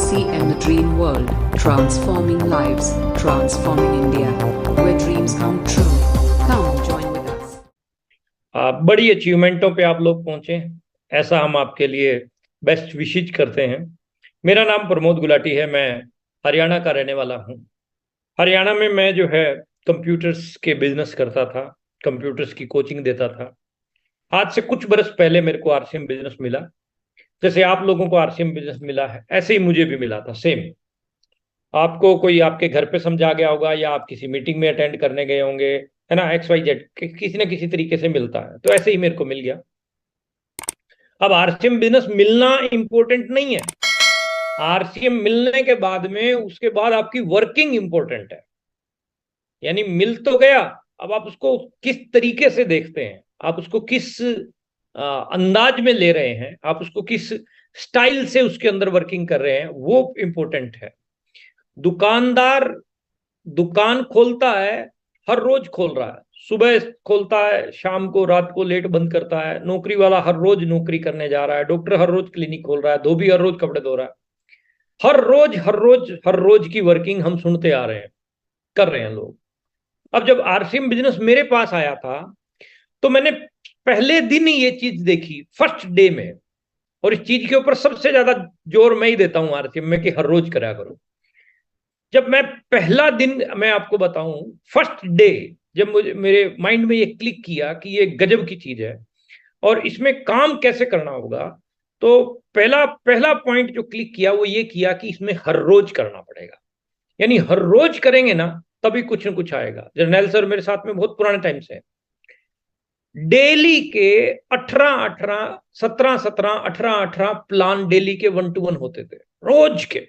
RCM the Dream World, transforming lives, transforming India, where dreams come true. Come join with us. बड़ी अचीवमेंटों पे आप लोग पहुंचे, ऐसा हम आपके लिए बेस्ट विशेज करते हैं। मेरा नाम प्रमोद गुलाटी है, मैं हरियाणा का रहने वाला हूं। हरियाणा में मैं जो है कंप्यूटर्स के बिजनेस करता था, कंप्यूटर्स की कोचिंग देता था। आज से कुछ बरस पहले मेरे को आरसीएम बिजनेस मिला। जैसे आप लोगों को आरसीएम बिजनेस मिला है, ऐसे ही मुझे भी मिला था, सेम। आपको कोई आपके घर पे समझा गया होगा, या आप किसी मीटिंग में अटेंड करने गए होंगे, है ना, XYZ किसी न किसी तरीके से मिलता है। तो ऐसे ही मेरे को मिल गया। अब आरसीएम बिजनेस मिलना इंपॉर्टेंट नहीं है। आरसीएम मिलने के बाद में उसके बाद आपकी वर्किंग इंपॉर्टेंट है। यानी मिल तो गया, अब आप उसको किस तरीके से देखते हैं, आप उसको किस अंदाज में ले रहे हैं, आप उसको किस स्टाइल से उसके अंदर वर्किंग कर रहे हैं, वो इंपॉर्टेंट है। दुकानदार दुकान खोलता है, हर रोज खोल रहा है, सुबह खोलता है, शाम को रात को लेट बंद करता है। नौकरी वाला हर रोज नौकरी करने जा रहा है, डॉक्टर हर रोज क्लिनिक खोल रहा है, धोबी हर रोज कपड़े धो रहा है। हर रोज हर रोज हर रोज की वर्किंग हम सुनते आ रहे हैं, कर रहे हैं लोग। अब जब आरसीएम बिजनेस मेरे पास आया था, तो मैंने पहले दिन ही ये चीज देखी, फर्स्ट डे में। और इस चीज के ऊपर सबसे ज्यादा जोर मैं ही देता हूं आरसीएम में, कि हर रोज करा करो। जब मैं पहला दिन, मैं आपको बताऊं, फर्स्ट डे जब मुझे मेरे माइंड में ये क्लिक किया कि ये गजब की चीज है और इसमें काम कैसे करना होगा, तो पहला पहला पॉइंट जो क्लिक किया वो ये किया कि इसमें हर रोज करना पड़ेगा। यानी हर रोज करेंगे ना, तभी कुछ ना कुछ आएगा। जर्नैल सर मेरे साथ में बहुत पुराने टाइम से। डेली के 18-18, 17-17, 18-18 प्लान डेली के 1-to-1 होते थे, रोज के।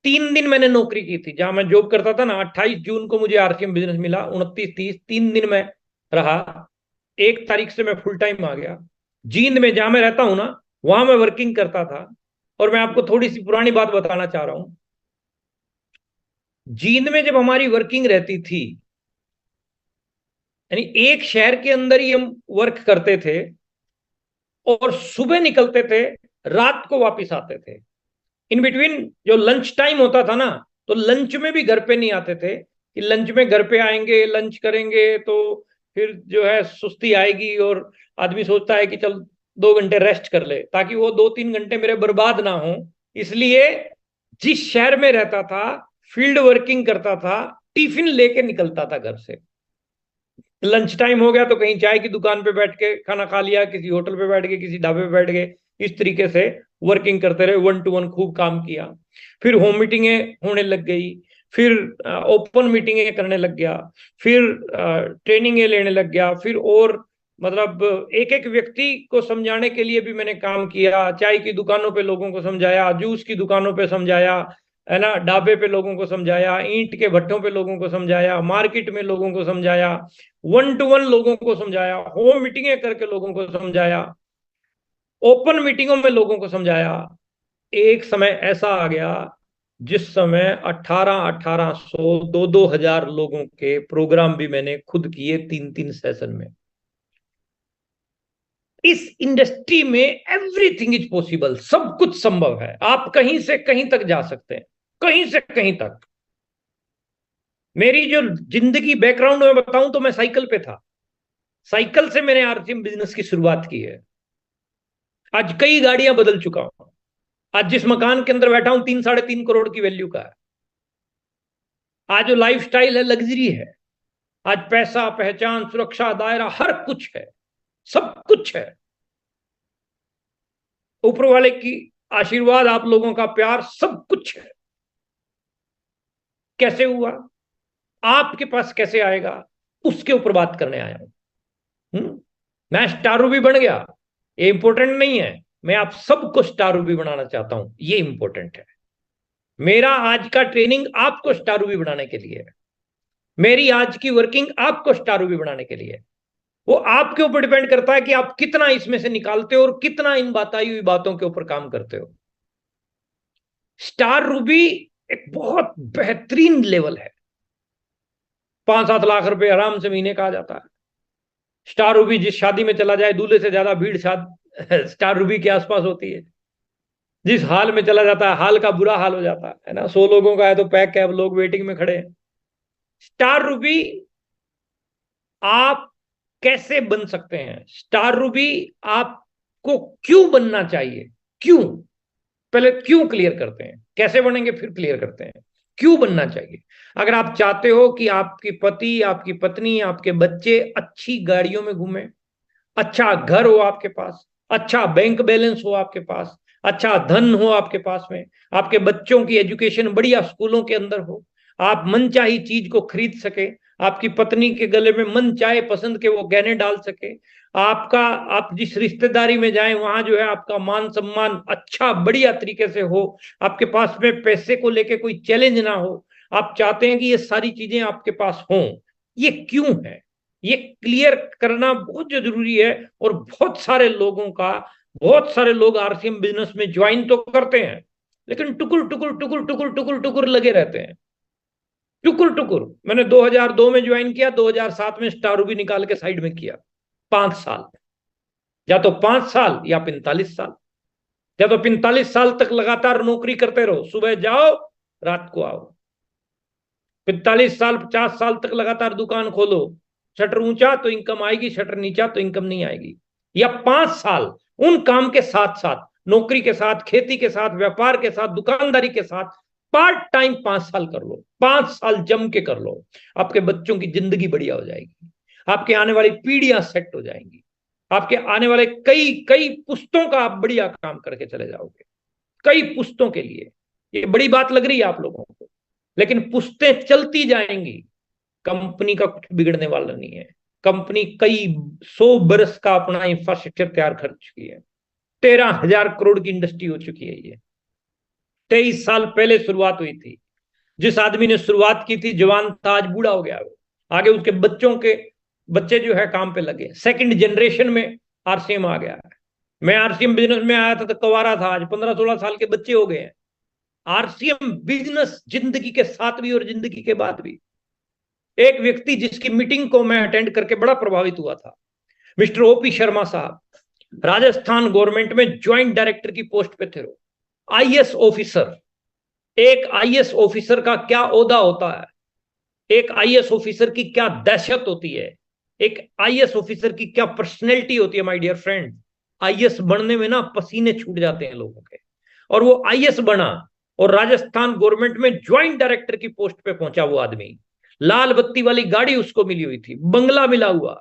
3 दिन मैंने नौकरी की थी जहां मैं जॉब करता था ना। 28 जून को मुझे आरसीएम बिजनेस मिला, 29-30 3 दिन में रहा। 1 तारीख से मैं फुल टाइम आ गया। जींद में जहां मैं रहता हूं ना, वहां मैं वर्किंग करता था। और मैं आपको थोड़ी सी पुरानी बात बताना चाह रहा हूं। जींद में जब हमारी वर्किंग रहती थी, यानी एक शहर के अंदर ही हम वर्क करते थे, और सुबह निकलते थे, रात को वापस आते थे। इन बिटवीन जो लंच टाइम होता था ना, तो लंच में भी घर पे नहीं आते थे, कि लंच में घर पे आएंगे, लंच करेंगे, तो फिर जो है सुस्ती आएगी और आदमी सोचता है कि चल 2 घंटे रेस्ट कर ले, ताकि वो 2-3 घंटे मेरे बर्बाद ना हो। इसलिए जिस शहर में रहता था, फील्ड वर्किंग करता था, टिफिन लेके निकलता था घर से। लंच टाइम हो गया तो कहीं चाय की दुकान पे बैठ के खाना खा लिया, किसी होटल पे बैठ गए, किसी ढाबे पे बैठ गए। इस तरीके से वर्किंग करते रहे, 1-to-1 खूब काम किया। फिर होम मीटिंगें होने लग गई, फिर ओपन मीटिंगें करने लग गया, फिर ट्रेनिंगें लेने लग गया, फिर और मतलब एक एक व्यक्ति को समझाने के लिए भी मैंने काम किया। चाय की दुकानों पे लोगों को समझाया, जूस की दुकानों पे समझाया, है ना, ढाबे पे लोगों को समझाया, ईंट के भट्टों पे लोगों को समझाया, मार्केट में लोगों को समझाया, 1-to-1 लोगों को समझाया, होम मीटिंगें करके लोगों को समझाया, ओपन मीटिंगों में लोगों को समझाया। एक समय ऐसा आ गया जिस समय 1800-1800, 2-2 हजार लोगों के प्रोग्राम भी मैंने खुद किए, 3-3 सेशन में। इस इंडस्ट्री में एवरीथिंग इज पॉसिबल, सब कुछ संभव है। आप कहीं से कहीं तक जा सकते हैं, कहीं से कहीं तक। मेरी जो जिंदगी बैकग्राउंड में बताऊं तो मैं साइकिल पे था। साइकिल से मैंने आरसीएम बिजनेस की शुरुआत की है। आज कई गाड़ियां बदल चुका हूं। आज जिस मकान के अंदर बैठा हूं, 3-3.5 करोड़ की वैल्यू का है। आज जो लाइफ स्टाइल है, लग्जरी है। आज पैसा, पहचान, सुरक्षा, दायरा, हर कुछ है, सब कुछ है। ऊपर वाले की आशीर्वाद, आप लोगों का प्यार, सब कुछ है। कैसे हुआ, आपके पास कैसे आएगा, उसके ऊपर बात करने आया हूं। मैं स्टार भी बन गया, ये इंपॉर्टेंट नहीं है। मैं आप सबको स्टार भी बनाना चाहता हूं, ये इंपॉर्टेंट है। मेरा आज का ट्रेनिंग आपको स्टार भी बनाने के लिए है। मेरी आज की वर्किंग आपको स्टार भी बनाने के लिए है। वो आपके ऊपर डिपेंड करता है कि आप कितना इसमें से निकालते हो और कितना इन बताई हुई बातों के ऊपर काम करते हो। स्टार रूबी एक बहुत बेहतरीन लेवल है। 5-7 लाख रुपए आराम से महीने का आ जाता है। स्टार रूबी जिस शादी में चला जाए, दूल्हे से ज्यादा भीड़ स्टार रूबी के आसपास होती है। जिस हाल में चला जाता है, हाल का बुरा हाल हो जाता है ना। 100 लोगों का है तो पैक है, अब लोग वेटिंग में खड़े हैं। स्टार रूबी आप कैसे बन सकते हैं? स्टार रूबी आपको क्यों बनना चाहिए? क्यों? पहले क्यों क्लियर करते हैं, कैसे बनेंगे फिर क्लियर करते हैं। क्यों बनना चाहिए? अगर आप चाहते हो कि आपकी पति, आपकी पत्नी, आपके बच्चे अच्छी गाड़ियों में घूमे, अच्छा घर हो आपके पास, अच्छा बैंक बैलेंस हो आपके पास, अच्छा धन हो आपके पास में, आपके बच्चों की एजुकेशन बढ़िया स्कूलों के अंदर हो, आप मनचाही चीज को खरीद सके, आपकी पत्नी के गले में मन चाहे पसंद के वो गहने डाल सके, आपका, आप जिस रिश्तेदारी में जाएं वहां जो है आपका मान सम्मान अच्छा बढ़िया तरीके से हो, आपके पास में पैसे को लेके कोई चैलेंज ना हो, आप चाहते हैं कि ये सारी चीजें आपके पास हों। ये क्यों है? ये क्लियर करना बहुत जरूरी है। और बहुत सारे लोग आरसीएम बिजनेस में ज्वाइन तो करते हैं, लेकिन टुकुर टुकुर टुकुर टुकुर टुकुर टुकुर लगे रहते हैं। टुकुर टुकुर। मैंने 2002 में ज्वाइन किया, 2007 में स्टार रूबी निकाल के साइड में किया। 5 साल, या तो 5 साल या 45 साल, या तो 45 साल तक लगातार नौकरी करते रहो, सुबह जाओ रात को आओ। 45 साल 50 साल तक लगातार दुकान खोलो, शटर ऊंचा तो इनकम आएगी, शटर नीचा तो इनकम नहीं आएगी। या 5 साल उन काम के साथ साथ, नौकरी के साथ, खेती के साथ, व्यापार के साथ, दुकानदारी के साथ पार्ट टाइम 5 साल कर लो, 5 साल जम के कर लो। आपके बच्चों की जिंदगी बढ़िया हो जाएगी, आपके आने वाली पीढ़ियां सेट हो जाएंगी, आपके आने वाले कई कई पुश्तों का आप बढ़िया काम करके चले जाओगे, कई पुश्तों के लिए। ये बड़ी बात लग रही है आप लोगों को, लेकिन पुश्तें चलती जाएंगी। कंपनी का कुछ बिगड़ने वाला नहीं है। कंपनी कई 100 बरस का अपना इंफ्रास्ट्रक्चर तैयार कर चुकी है। 13,000 करोड़ की इंडस्ट्री हो चुकी है ये। 23 साल पहले शुरुआत हुई थी। जिस आदमी ने शुरुआत की थी जवान था, आज बूढ़ा हो गया वो। आगे उसके बच्चों के बच्चे जो है काम पे लगे, सेकंड जनरेशन में आरसीएम आ गया है। मैं आरसीएम बिजनेस में आया था तो कवारा था, आज 15-16 साल के बच्चे हो गए हैं। आरसीएम बिजनेस जिंदगी के साथ भी और जिंदगी के बाद भी। एक व्यक्ति जिसकी मीटिंग को मैं अटेंड करके बड़ा प्रभावित हुआ था, मिस्टर ओपी शर्मा साहब, राजस्थान गवर्नमेंट में ज्वाइंट डायरेक्टर की पोस्ट पे थे वो, आईएएस ऑफिसर। एक आईएएस ऑफिसर का क्या ओहदा होता है, एक आईएएस ऑफिसर की क्या दहशत होती है, एक आईएएस ऑफिसर की क्या पर्सनैलिटी होती है माय डियर फ्रेंड। आईएएस बनने में ना पसीने छूट जाते हैं लोगों के। और वो आईएएस बना और राजस्थान गवर्नमेंट में ज्वाइंट डायरेक्टर की पोस्ट पे पहुंचा वो आदमी। लाल बत्ती वाली गाड़ी उसको मिली हुई थी, बंगला मिला हुआ,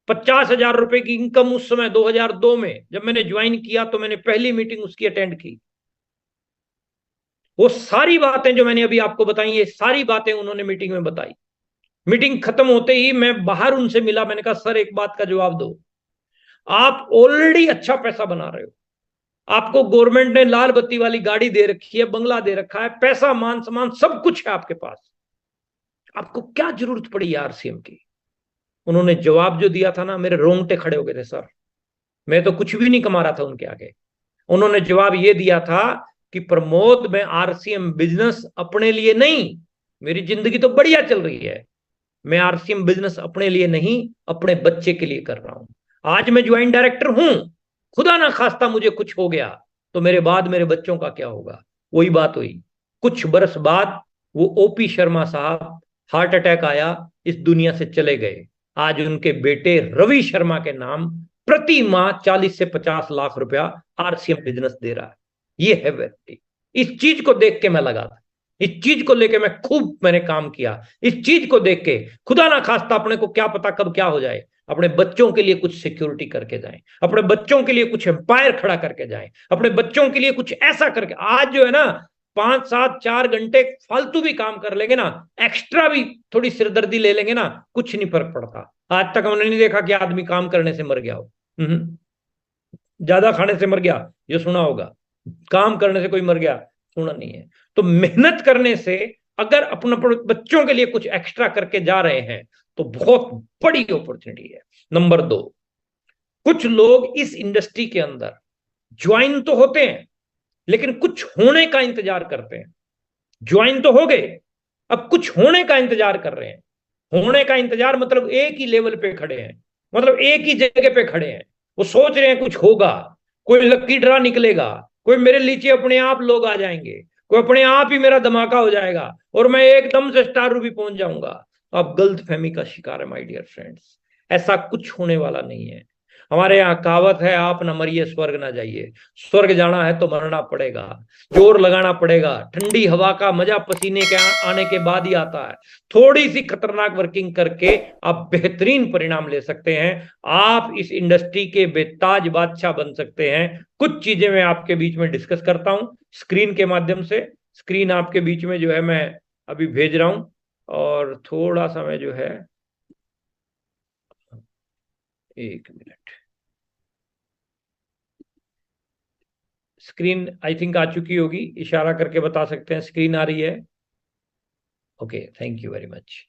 50,000 रुपए की इनकम उस समय 2002 में जब मैंने ज्वाइन किया तो मैंने पहली मीटिंग उसकी अटेंड की। वो सारी बातें जो मैंने अभी आपको बताई, ये सारी बातें उन्होंने मीटिंग में बताई। मीटिंग खत्म होते ही मैं बाहर उनसे मिला, मैंने कहा सर एक बात का जवाब दो, आप ऑलरेडी अच्छा पैसा बना रहे हो, आपको गवर्नमेंट ने लाल बत्ती वाली गाड़ी दे रखी है, बंगला दे रखा है, पैसा मान सम्मान सब कुछ है आपके पास, आपको क्या जरूरत पड़ी आरसीएम की? उन्होंने जवाब जो दिया था ना, मेरे रोंगटे खड़े हो गए थे सर। मैं तो कुछ भी नहीं कमा रहा था उनके आगे। उन्होंने जवाब ये दिया था कि प्रमोद, मैं आरसीएम बिजनेस अपने लिए नहीं, मेरी जिंदगी तो बढ़िया चल रही है, मैं आरसीएम बिजनेस अपने लिए नहीं अपने बच्चे के लिए कर रहा हूं। आज मैं ज्वाइंट डायरेक्टर हूं, खुदा ना खास्ता मुझे कुछ हो गया तो मेरे बाद मेरे बच्चों का क्या होगा? वही बात हुई। कुछ बरस बाद वो ओपी शर्मा साहब, हार्ट अटैक आया, इस दुनिया से चले गए। आज उनके बेटे रवि शर्मा के नाम प्रति माह 40 से 50 लाख रुपया आरसीएम बिजनेस दे रहा है। ये है वैलिटी। इस चीज को देख के मैं लगा था, इस चीज को लेके मैं खूब मैंने काम किया। इस चीज को देख के खुदा ना खास्ता अपने को क्या पता कब क्या हो जाए, अपने बच्चों के लिए कुछ सिक्योरिटी करके जाएं, अपने बच्चों के लिए कुछ एम्पायर खड़ा करके जाएं, अपने बच्चों के लिए कुछ ऐसा करके। आज जो है ना 5-7-4 घंटे फालतू भी काम कर लेंगे ना, एक्स्ट्रा भी थोड़ी सिरदर्दी ले लेंगे ना, कुछ नहीं फर्क पड़ता। आज तक हमने नहीं देखा कि आदमी काम करने से मर गया हो। ज्यादा खाने से मर गया ये सुना होगा, काम करने से कोई मर गया सुना नहीं है। तो मेहनत करने से अगर अपने बच्चों के लिए कुछ एक्स्ट्रा करके जा रहे हैं तो बहुत बड़ी अपॉर्चुनिटी है। नंबर 2, कुछ लोग इस इंडस्ट्री के अंदर ज्वाइन तो होते हैं लेकिन कुछ होने का इंतजार करते हैं। ज्वाइन तो हो गए, अब कुछ होने का इंतजार कर रहे हैं। होने का इंतजार मतलब एक ही लेवल पे खड़े हैं, मतलब एक ही जगह पे खड़े हैं। वो सोच रहे हैं कुछ होगा, कोई लकी ड्रा निकलेगा, कोई मेरे नीचे अपने आप लोग आ जाएंगे, कोई अपने आप ही मेरा धमाका हो जाएगा और मैं एकदम से स्टार रूबी पहुंच जाऊंगा। आप गलत फहमी का शिकार है माय डियर फ्रेंड्स। ऐसा कुछ होने वाला नहीं है। हमारे यहाँ कहावत है, आप न मरिए स्वर्ग ना जाइए। स्वर्ग जाना है तो मरना पड़ेगा, जोर लगाना पड़ेगा। ठंडी हवा का मजा पसीने के आने के बाद ही आता है। थोड़ी सी खतरनाक वर्किंग करके आप बेहतरीन परिणाम ले सकते हैं। आप इस इंडस्ट्री के बेताज बादशाह बन सकते हैं। कुछ चीजें मैं आपके बीच में डिस्कस करता हूं स्क्रीन के माध्यम से। स्क्रीन आपके बीच में जो है मैं अभी भेज रहा हूं, और थोड़ा सा मैं जो है, एक मिनट, स्क्रीन आई थिंक आ चुकी होगी। इशारा करके बता सकते हैं स्क्रीन आ रही है? Okay, thank you very much.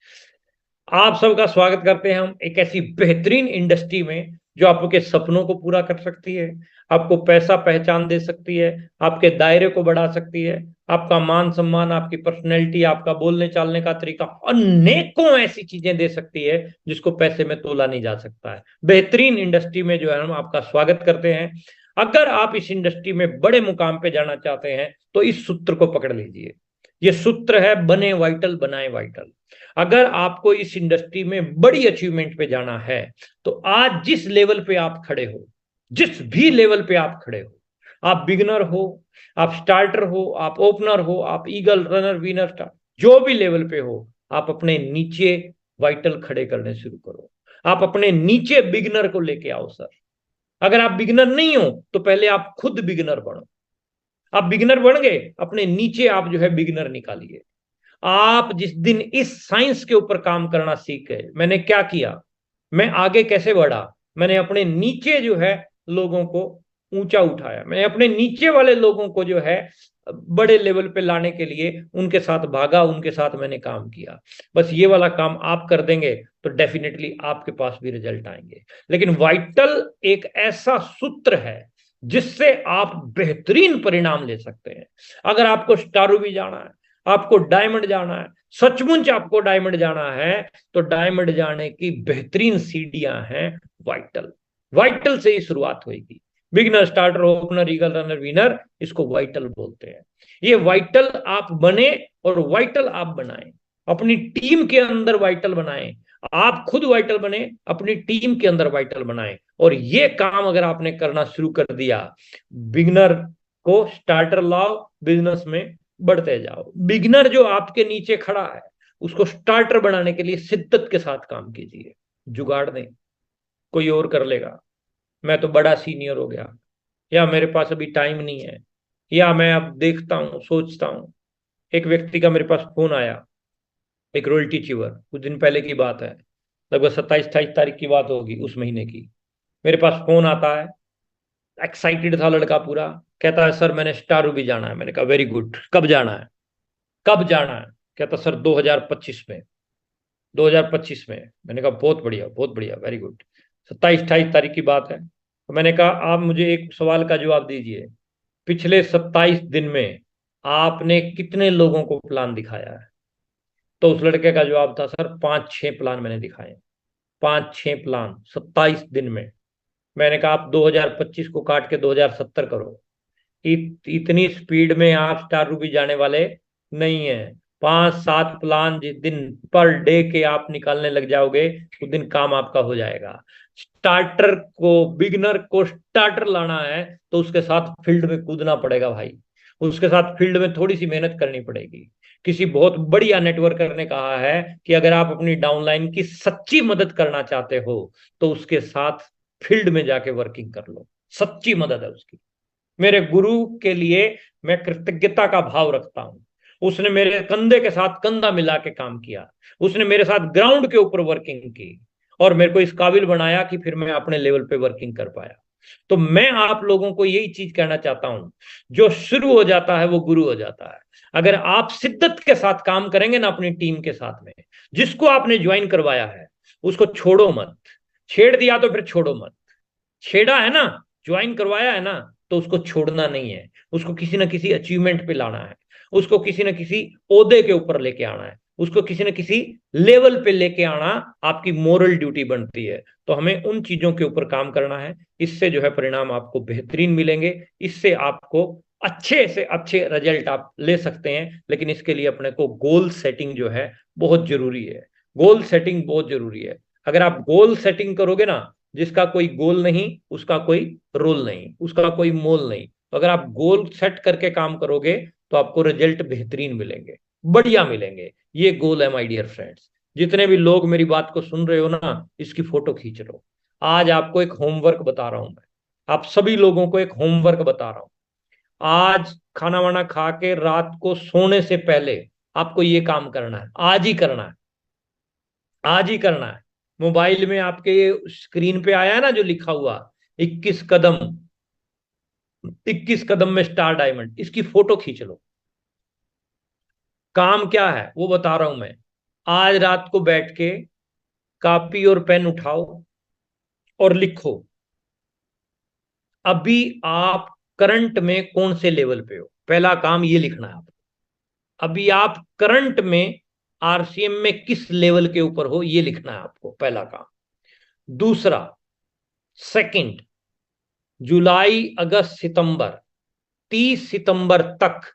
आप सबका स्वागत करते हैं हम एक ऐसी बेहतरीन इंडस्ट्री में जो आपके सपनों को पूरा कर सकती है, आपको पैसा पहचान दे सकती है, आपके दायरे को बढ़ा सकती है, आपका मान सम्मान, आपकी पर्सनैलिटी, आपका बोलने चालने का तरीका, अनेकों ऐसी चीजें दे सकती है जिसको पैसे में तोला नहीं जा सकता है। बेहतरीन इंडस्ट्री में जो है हम आपका स्वागत करते हैं। अगर आप इस इंडस्ट्री में बड़े मुकाम पे जाना चाहते हैं तो इस सूत्र को पकड़ लीजिए। ये सूत्र है, बने वाइटल बनाए वाइटल। अगर आपको इस इंडस्ट्री में बड़ी अचीवमेंट पे जाना है तो आज जिस लेवल पे आप खड़े हो, जिस भी लेवल पे आप खड़े हो, आप बिगिनर हो, आप स्टार्टर हो, आप ओपनर हो, आप ईगल, रनर, विनर, स्टार, जो भी लेवल पे हो, आप अपने नीचे वाइटल खड़े करने शुरू करो। आप अपने नीचे बिगिनर को लेके आओ सर। अगर आप बिगिनर नहीं हो तो पहले आप खुद बिगिनर बनो। आप बिगिनर बन गए, अपने नीचे आप जो है बिगिनर निकालिए। आप जिस दिन इस साइंस के ऊपर काम करना सीख गए, मैंने क्या किया, मैं आगे कैसे बढ़ा, मैंने अपने नीचे जो है लोगों को ऊंचा उठाया, मैंने अपने नीचे वाले लोगों को जो है बड़े लेवल पे लाने के लिए उनके साथ भागा, उनके साथ मैंने काम किया। बस ये वाला काम आप कर देंगे तो डेफिनेटली आपके पास भी रिजल्ट आएंगे। लेकिन वाइटल एक ऐसा सूत्र है जिससे आप बेहतरीन परिणाम ले सकते हैं। अगर आपको स्टारू भी जाना है, आपको डायमंड जाना है, सचमुच आपको डायमंड जाना है, तो डायमंड जाने की बेहतरीन सीढ़ियां हैं वाइटल। वाइटल से ही शुरुआत होगी। Beginner, starter, opener, eagle, runner, winner, इसको वाइटल बोलते हैं। ये वाइटल आप बने और वाइटल आप बनाएं, अपनी टीम के अंदर वाइटल बनाएं। आप खुद वाइटल बने, अपनी टीम के अंदर वाइटल बनाएं। और ये काम अगर आपने करना शुरू कर दिया, बिगिनर को स्टार्टर लाओ, बिजनेस में बढ़ते जाओ। बिगिनर जो आपके नीचे खड़ा है उसको स्टार्टर बनाने के लिए शिद्दत के साथ काम कीजिए। जुगाड़ नहीं, कोई और कर लेगा, मैं तो बड़ा सीनियर हो गया, या मेरे पास अभी टाइम नहीं है, या मैं अब देखता हूं, सोचता हूं। एक व्यक्ति का मेरे पास फोन आया, एक रॉयल्टी चीवर, कुछ दिन पहले की बात है, लगभग 27-28 तारीख की बात होगी उस महीने की। मेरे पास फोन आता है, एक्साइटेड था लड़का पूरा, कहता है सर मैंने स्टार रूबी जाना है। मैंने कहा वेरी गुड, कब जाना है, कब जाना है? कहता सर 2025 में। 2025 में। मैंने कहा बहुत बढ़िया, बहुत बढ़िया, वेरी गुड। 27-28 तारीख की बात है। तो मैंने कहा आप मुझे एक सवाल का जवाब दीजिए, पिछले 27 दिन में आपने कितने लोगों को प्लान दिखाया है? तो उस लड़के का जवाब था सर 5-6 प्लान मैंने दिखाए। 5-6 प्लान 27 दिन में। मैंने कहा आप 2025 को काट के 2070 करो। इतनी स्पीड में आप स्टार रूबी जाने वाले नहीं है। 5-7 प्लान जिस दिन पर डे के आप निकालने लग जाओगे उस दिन काम आपका हो जाएगा। स्टार्टर को, बिगिनर को स्टार्टर लाना है तो उसके साथ फील्ड में कूदना पड़ेगा भाई। उसके साथ फील्ड में थोड़ी सी मेहनत करनी पड़ेगी। किसी बहुत बढ़िया नेटवर्कर ने कहा है कि अगर आप अपनी डाउनलाइन की सच्ची मदद करना चाहते हो तो उसके साथ फील्ड में जाके वर्किंग कर लो। सच्ची मदद है उसकी। मेरे गुरु के लिए मैं कृतज्ञता का भाव रखता हूं। उसने मेरे कंधे के साथ कंधा मिला के काम किया, उसने मेरे साथ ग्राउंड के ऊपर वर्किंग की और मेरे को इस काबिल बनाया कि फिर मैं अपने लेवल पे वर्किंग कर पाया। तो मैं आप लोगों को यही चीज कहना चाहता हूं, जो शुरू हो जाता है वो गुरु हो जाता है। अगर आप शिद्दत के साथ काम करेंगे ना अपनी टीम के साथ में, जिसको आपने ज्वाइन करवाया है उसको छोड़ो मत। छेड़ दिया तो फिर छोड़ो मत। छेड़ा है ना, ज्वाइन करवाया है ना, तो उसको छोड़ना नहीं है। उसको किसी ना किसी अचीवमेंट पे लाना है, उसको किसी ना किसी ओहदे के ऊपर लेके आना है, उसको किसी न किसी लेवल पे लेके आना आपकी मोरल ड्यूटी बनती है। तो हमें उन चीजों के ऊपर काम करना है, इससे जो है परिणाम आपको बेहतरीन मिलेंगे, इससे आपको अच्छे से अच्छे रिजल्ट आप ले सकते हैं। लेकिन इसके लिए अपने को गोल सेटिंग जो है बहुत जरूरी है। गोल सेटिंग बहुत जरूरी है। अगर आप गोल सेटिंग करोगे ना, जिसका कोई गोल नहीं उसका कोई रोल नहीं, उसका कोई मोल नहीं। तो अगर आप गोल सेट करके काम करोगे तो आपको रिजल्ट बेहतरीन मिलेंगे, बढ़िया मिलेंगे। ये गोल है माय डियर फ्रेंड्स। जितने भी लोग मेरी बात को सुन रहे हो ना, इसकी फोटो खींच लो। आज आपको एक होमवर्क बता रहा हूं मैं, आप सभी लोगों को एक होमवर्क बता रहा हूं। आज खाना वाना खा के रात को सोने से पहले आपको ये काम करना है, आज ही करना है, आज ही करना है। मोबाइल में आपके ये स्क्रीन पे आया है ना जो लिखा हुआ 21 कदम, 21 कदम में स्टार डायमंड, इसकी फोटो खींच लो। काम क्या है वो बता रहा हूं मैं। आज रात को बैठ के कॉपी और पेन उठाओ और लिखो, अभी आप करंट में कौन से लेवल पे हो। पहला काम ये लिखना है आपको, अभी आप करंट में आरसीएम में किस लेवल के ऊपर हो, ये लिखना है आपको, पहला काम। दूसरा, सेकंड, जुलाई अगस्त सितंबर, 30 सितंबर तक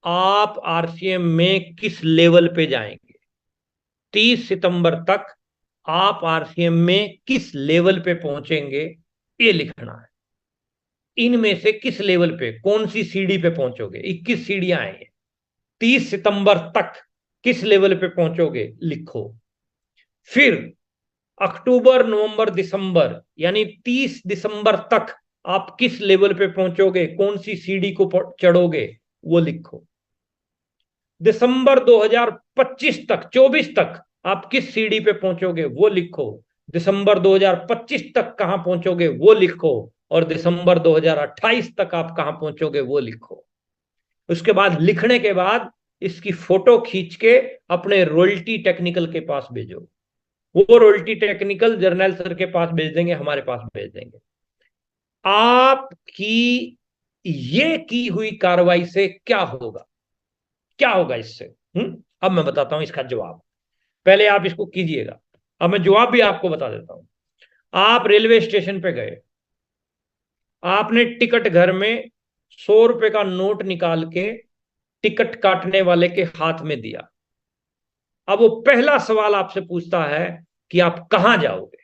आप आरसीएम में किस लेवल पे जाएंगे। 30 सितंबर तक आप आरसीएम में किस लेवल पे पहुंचेंगे, ये लिखना है। इनमें से किस लेवल पे, कौन सी सीढ़ी पे पहुंचोगे। 21 सीढ़ियां आएंगे, 30 सितंबर तक किस लेवल पे पहुंचोगे लिखो। फिर अक्टूबर नवंबर दिसंबर यानी 30 दिसंबर तक आप किस लेवल पे पहुंचोगे, कौन सी सीढ़ी को चढ़ोगे, वो लिखो। दिसंबर 2025 तक, 24 तक आप किस सीढ़ी पे पहुंचोगे वो लिखो। दिसंबर 2025 तक कहां पहुंचोगे वो लिखो। और दिसंबर 2028 तक आप कहां पहुंचोगे वो लिखो। उसके बाद लिखने के बाद इसकी फोटो खींच के अपने रॉयल्टी टेक्निकल के पास भेजो। वो रॉयल्टी टेक्निकल जर्नल सर के पास भेज देंगे, हमारे पास भेज देंगे। आपकी ये की हुई कार्रवाई से क्या होगा, क्या होगा इससे? अब मैं बताता हूं इसका जवाब। पहले आप इसको कीजिएगा, अब मैं जवाब भी आपको बता देता हूं। आप रेलवे स्टेशन पे गए, आपने टिकट घर में 100 रुपए का नोट निकाल के टिकट काटने वाले के हाथ में दिया। अब वो पहला सवाल आपसे पूछता है कि आप कहां जाओगे।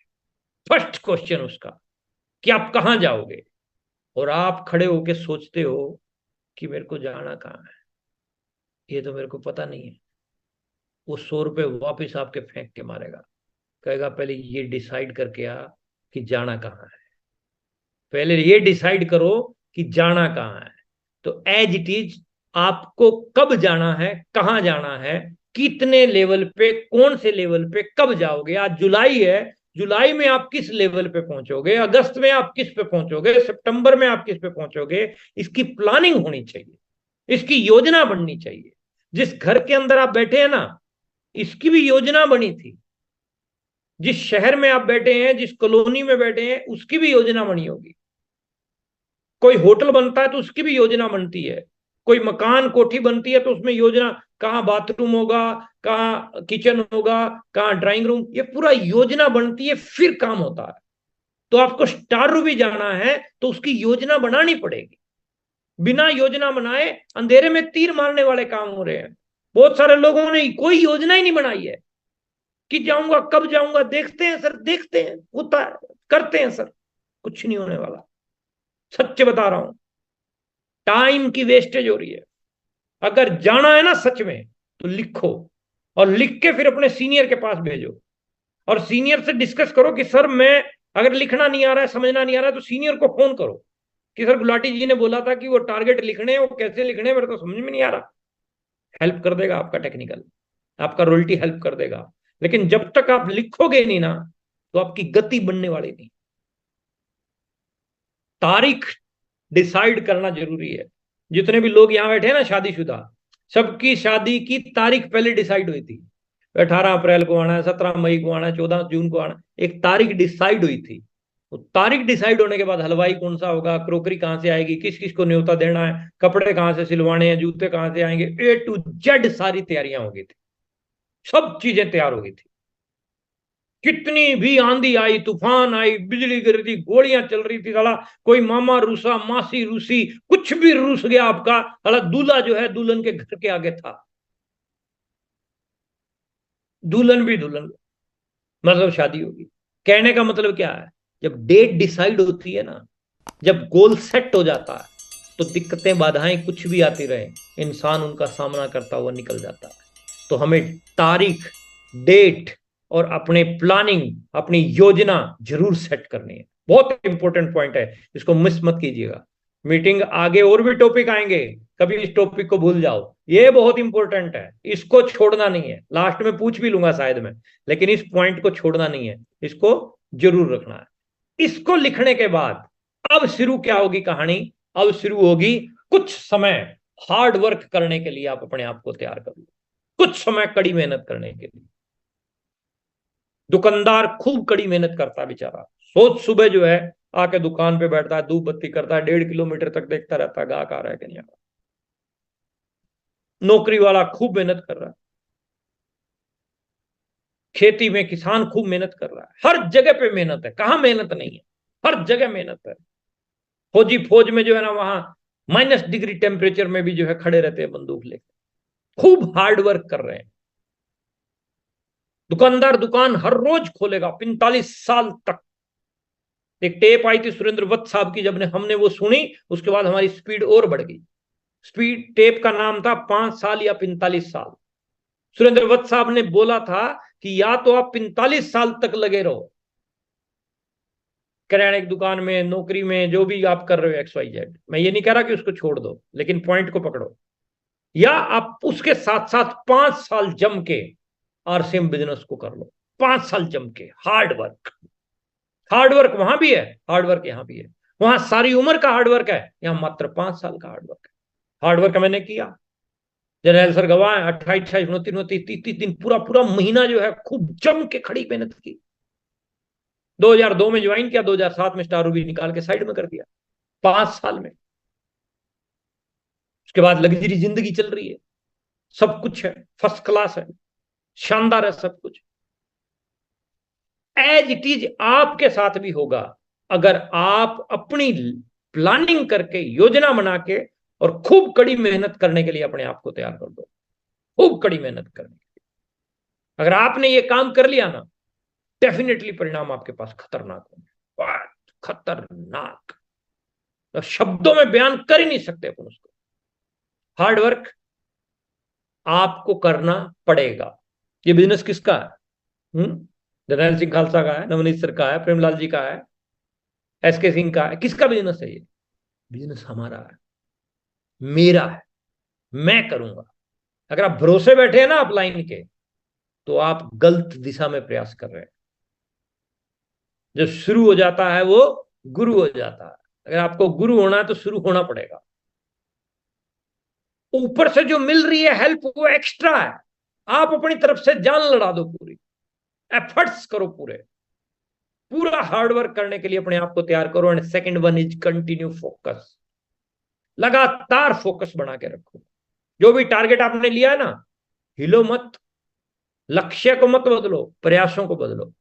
फर्स्ट क्वेश्चन उसका कि आप कहां जाओगे। और आप खड़े होके सोचते हो कि मेरे को जाना कहां है, ये तो मेरे को पता नहीं है। वो 100 रुपए वापिस आपके फेंक के मारेगा, कहेगा पहले ये डिसाइड करके आ कि जाना कहां है, पहले ये डिसाइड करो कि जाना कहां है। तो एज इट इज आपको कब जाना है, कहां जाना है, कितने लेवल पे, कौन से लेवल पे, कब जाओगे। आज जुलाई है, जुलाई में आप किस लेवल पे पहुंचोगे, अगस्त में आप किस पे पहुंचोगे, सितंबर में आप किस पे पहुंचोगे, इसकी प्लानिंग होनी चाहिए, इसकी योजना बननी चाहिए। जिस घर के अंदर आप बैठे हैं ना, इसकी भी योजना बनी थी। जिस शहर में आप बैठे हैं, जिस कॉलोनी में बैठे हैं, उसकी भी योजना बनी होगी। कोई होटल बनता है तो उसकी भी योजना बनती है। कोई मकान कोठी बनती है तो उसमें योजना, कहाँ बाथरूम होगा, कहाँ किचन होगा, कहाँ ड्राइंग रूम, ये पूरा योजना बनती है, फिर काम होता है। तो आपको स्टार भी जाना है तो उसकी योजना बनानी पड़ेगी। बिना योजना बनाए अंधेरे में तीर मारने वाले काम हो रहे हैं। बहुत सारे लोगों ने कोई योजना ही नहीं बनाई है कि जाऊंगा, कब जाऊंगा, देखते हैं सर, देखते हैं, होता है, करते हैं सर, कुछ नहीं होने वाला। सच बता रहा हूं, टाइम की वेस्टेज हो रही है। अगर जाना है ना सच में तो लिखो, और लिख के फिर अपने सीनियर के पास भेजो, और सीनियर से डिस्कस करो कि सर मैं, अगर लिखना नहीं आ रहा है, समझना नहीं आ रहा है, तो सीनियर को फोन करो कि सर गुलाटी जी ने बोला था कि वो टारगेट लिखने हैं, वो कैसे लिखने हैं, मेरे को समझ में नहीं आ रहा। हेल्प कर देगा आपका टेक्निकल, आपका रॉयल्टी हेल्प कर देगा। लेकिन जब तक आप लिखोगे नहीं ना, तो आपकी गति बनने वाली नहीं। तारीख डिसाइड करना जरूरी है। जितने भी लोग यहां बैठे हैं ना शादीशुदा, सबकी शादी की तारीख पहले डिसाइड हुई थी। 18 अप्रैल को आना है, 17 मई को आना है, 14 जून को आना, एक तारीख डिसाइड हुई थी। तो तारीख डिसाइड होने के बाद हलवाई कौन सा होगा, क्रोकरी कहां से आएगी, किस किस को न्योता देना है, कपड़े कहां से सिलवाने हैं, जूते कहां से आएंगे, A to Z सारी तैयारियां हो गई थी। सब चीजें तैयार हो गई थी। कितनी भी आंधी आई, तूफान आई, बिजली गिर रही थी, गोलियां चल रही थी, साला कोई मामा रूसा, मासी रूसी, कुछ भी रूस गया आपका, साला दूल्हा जो है दुल्हन के घर के आगे था। दुल्हन भी दुल्हन, मतलब शादी होगी। कहने का मतलब क्या है, जब डेट डिसाइड होती है ना, जब गोल सेट हो जाता है, तो दिक्कतें बाधाएं कुछ भी आती रहे, इंसान उनका सामना करता हुआ निकल जाता है। तो हमें तारीख, डेट और अपने प्लानिंग, अपनी योजना जरूर सेट करनी है। बहुत इंपॉर्टेंट पॉइंट है, इसको मिस मत कीजिएगा। मीटिंग आगे और भी टॉपिक आएंगे, कभी इस टॉपिक को भूल जाओ, ये बहुत इंपॉर्टेंट है, इसको छोड़ना नहीं है। लास्ट में पूछ भी लूंगा शायद मैं, लेकिन इस पॉइंट को छोड़ना नहीं है, इसको जरूर रखना है। इसको लिखने के बाद अब शुरू क्या होगी कहानी, अब शुरू होगी कुछ समय हार्ड वर्क करने के लिए। आप अपने आप को तैयार कर लो, कुछ समय कड़ी मेहनत करने के लिए। दुकानदार खूब कड़ी मेहनत करता है बेचारा, सोच सुबह जो है आके दुकान पे बैठता है, धूप बत्ती करता है, 1.5 किलोमीटर तक देखता रहता है गाहक आ रहा है कि नहीं आ रहा। नौकरी वाला खूब मेहनत कर रहा है, खेती में किसान खूब मेहनत कर रहा है, हर जगह पे मेहनत है, कहां मेहनत नहीं है, हर जगह मेहनत है। फौजी फौज में जो है ना, वहां -डिग्री टेम्परेचर में भी जो है खड़े रहते हैं बंदूक लेकर, खूब हार्ड वर्क कर रहे हैं। दुकानदार दुकान हर रोज खोलेगा 45 साल तक। एक टेप आई थी सुरेंद्र वत्स साहब की, जब ने हमने वो सुनी, उसके बाद हमारी स्पीड और बढ़ गई। स्पीड टेप का नाम था 5 साल या 45 साल। सुरेंद्र वत्स साहब ने बोला था कि या तो आप 45 साल तक लगे रहो, किराने की दुकान में, नौकरी में, जो भी आप कर रहे हो, XYZ। मैं ये नहीं कह रहा कि उसको छोड़ दो, लेकिन पॉइंट को पकड़ो। या आप उसके साथ साथ 5 साल जम के RCM बिजनेस को कर लो, 5 साल जम के हार्ड वर्क। हार्ड वर्क वहां भी है, हार्ड वर्क यहां भी है। वहां सारी उम्र का हार्ड वर्क है, यहां मात्र 5 साल का हार्ड वर्क है। हार्ड वर्क मैंने किया, जनरल सर गवाह 28 28 29 29 30 दिन, पूरा पूरा महीना जो है खूब जम के खड़ी मेहनत की। 2002 में ज्वाइन किया, 2007 में स्टार रूबी निकाल के साइड में कर दिया, 5 साल में। उसके बाद लग्जरी जिंदगी चल रही है, सब कुछ है, फर्स्ट क्लास है, शानदार है सब कुछ। एज इट इज आपके साथ भी होगा, अगर आप अपनी प्लानिंग करके, योजना बना के और खूब कड़ी मेहनत करने के लिए अपने आप को तैयार कर दो। खूब कड़ी मेहनत करने के लिए अगर आपने ये काम कर लिया ना, डेफिनेटली परिणाम आपके पास खतरनाक होंगे, बहुत खतरनाक। तो शब्दों में बयान कर ही नहीं सकते अपन उसको। हार्ड वर्क आपको करना पड़ेगा। ये बिजनेस किसका है? जनरल सिंह खालसा का है, नवनीत सर का है, प्रेमलाल जी का है, SK सिंह का है, किसका बिजनेस है ये? बिजनेस हमारा है, मेरा है, मैं करूंगा। अगर आप भरोसे बैठे हैं ना आप लाइन के, तो आप गलत दिशा में प्रयास कर रहे हैं। जो शुरू हो जाता है वो गुरु हो जाता है। अगर आपको गुरु होना है तो शुरू होना पड़ेगा। ऊपर से जो मिल रही है हेल्प वो एक्स्ट्रा है, आप अपनी तरफ से जान लड़ा दो, पूरी एफर्ट्स करो, पूरे पूरा हार्ड वर्क करने के लिए अपने आप को तैयार करो। And second one is continue focus. लगातार फोकस बना के रखो। जो भी टारगेट आपने लिया है ना, हिलो मत, लक्ष्य को मत बदलो, प्रयासों को बदलो।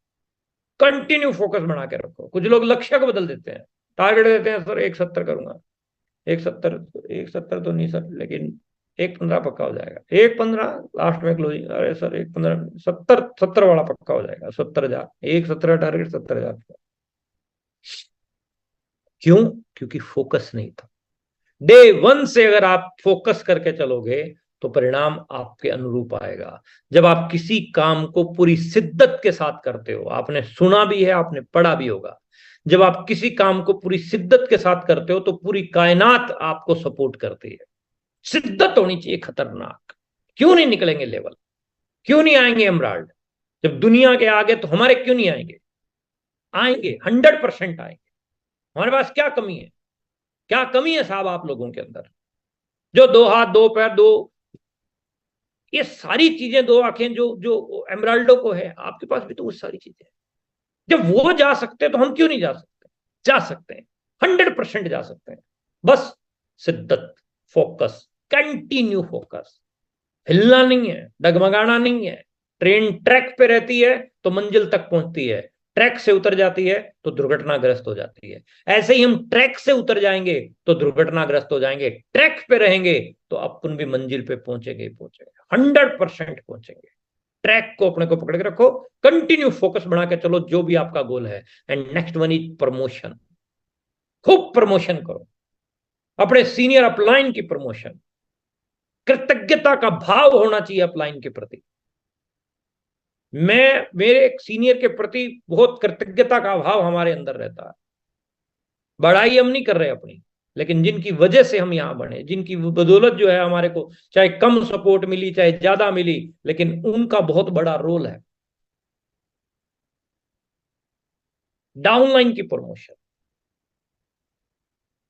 कंटिन्यू फोकस बना के रखो। कुछ लोग लक्ष्य को बदल देते हैं, टारगेट देते हैं, सर 170 करूंगा, 170, 170 तो नहीं सर, लेकिन 115 पक्का हो जाएगा, 115 लास्ट में क्लोजिंग, अरे सर 115, 70, 70 वाला पक्का हो जाएगा, 70,000, 170 टारगेट, 70,000। क्यों? क्योंकि फोकस नहीं था। डे वन से अगर आप फोकस करके चलोगे तो परिणाम आपके अनुरूप आएगा। जब आप किसी काम को पूरी शिद्दत के साथ करते हो, आपने सुना भी है, आपने पढ़ा भी होगा, जब आप किसी काम को पूरी शिद्दत के साथ करते हो तो पूरी कायनात आपको सपोर्ट करती है। शिद्दत होनी चाहिए खतरनाक। क्यों नहीं निकलेंगे लेवल, क्यों नहीं आएंगे एमराल्ड? जब दुनिया के आगे तो हमारे क्यों नहीं आएंगे? आएंगे, 100% आएंगे। हमारे पास क्या कमी है? क्या कमी है साहब आप लोगों के अंदर? जो 2 हाथ 2 पैर ये सारी चीजें, 2 आंखें जो जो एमराल्डो को है, आपके पास भी तो वो सारी चीजें हैं। जब वो जा सकते हैं तो हम क्यों नहीं जा सकते? जा सकते हैं, 100% जा सकते हैं। बस शिद्दत, फोकस, कंटिन्यू फोकस, हिलना नहीं है, डगमगाना नहीं है, ट्रेन ट्रैक पे रहती है तो मंजिल तक पहुंचती है, ट्रैक से उतर जाती है तो दुर्घटनाग्रस्त हो जाती है। ऐसे ही हम ट्रैक से उतर जाएंगे तो दुर्घटनाग्रस्त हो जाएंगे, ट्रैक पे रहेंगे तो अपन भी मंजिल पे पहुंचेंगे ही पहुंचेंगे, 100% पहुंचेंगे। ट्रैक को अपने को पकड़ के रखो, कंटिन्यू फोकस बना के चलो जो भी आपका गोल है। And next one is promotion. खूब प्रमोशन करो, अपने सीनियर अपलाइन की प्रमोशन। कृतज्ञता का भाव होना चाहिए अपलाइन के प्रति। मैं मेरे एक सीनियर के प्रति बहुत कृतज्ञता का भाव हमारे अंदर रहता है। बड़ाई हम नहीं कर रहे अपनी, लेकिन जिनकी वजह से हम यहां बने, जिनकी बदौलत जो है हमारे को चाहे कम सपोर्ट मिली चाहे ज्यादा मिली, लेकिन उनका बहुत बड़ा रोल है। डाउनलाइन की प्रमोशन,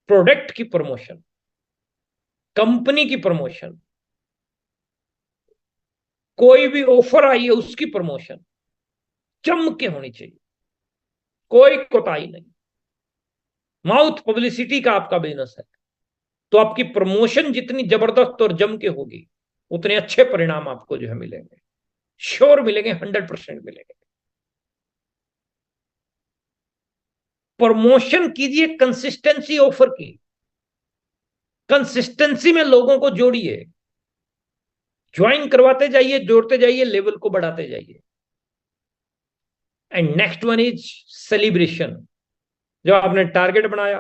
प्रोडक्ट की प्रमोशन, कंपनी की प्रमोशन, कोई भी ऑफर आई है उसकी प्रमोशन जम के होनी चाहिए, कोई कोताही नहीं। माउथ पब्लिसिटी का आपका बिजनेस है तो आपकी प्रमोशन जितनी जबरदस्त और जम के होगी उतने अच्छे परिणाम आपको जो है मिलेंगे, श्योर मिलेंगे, 100% मिलेंगे। प्रमोशन कीजिए कंसिस्टेंसी ऑफर की, कंसिस्टेंसी में लोगों को जोड़िए, ज्वाइन करवाते जाइए, जोड़ते जाइए, लेवल को बढ़ाते जाइए। And next one is celebration. जब आपने टारगेट बनाया,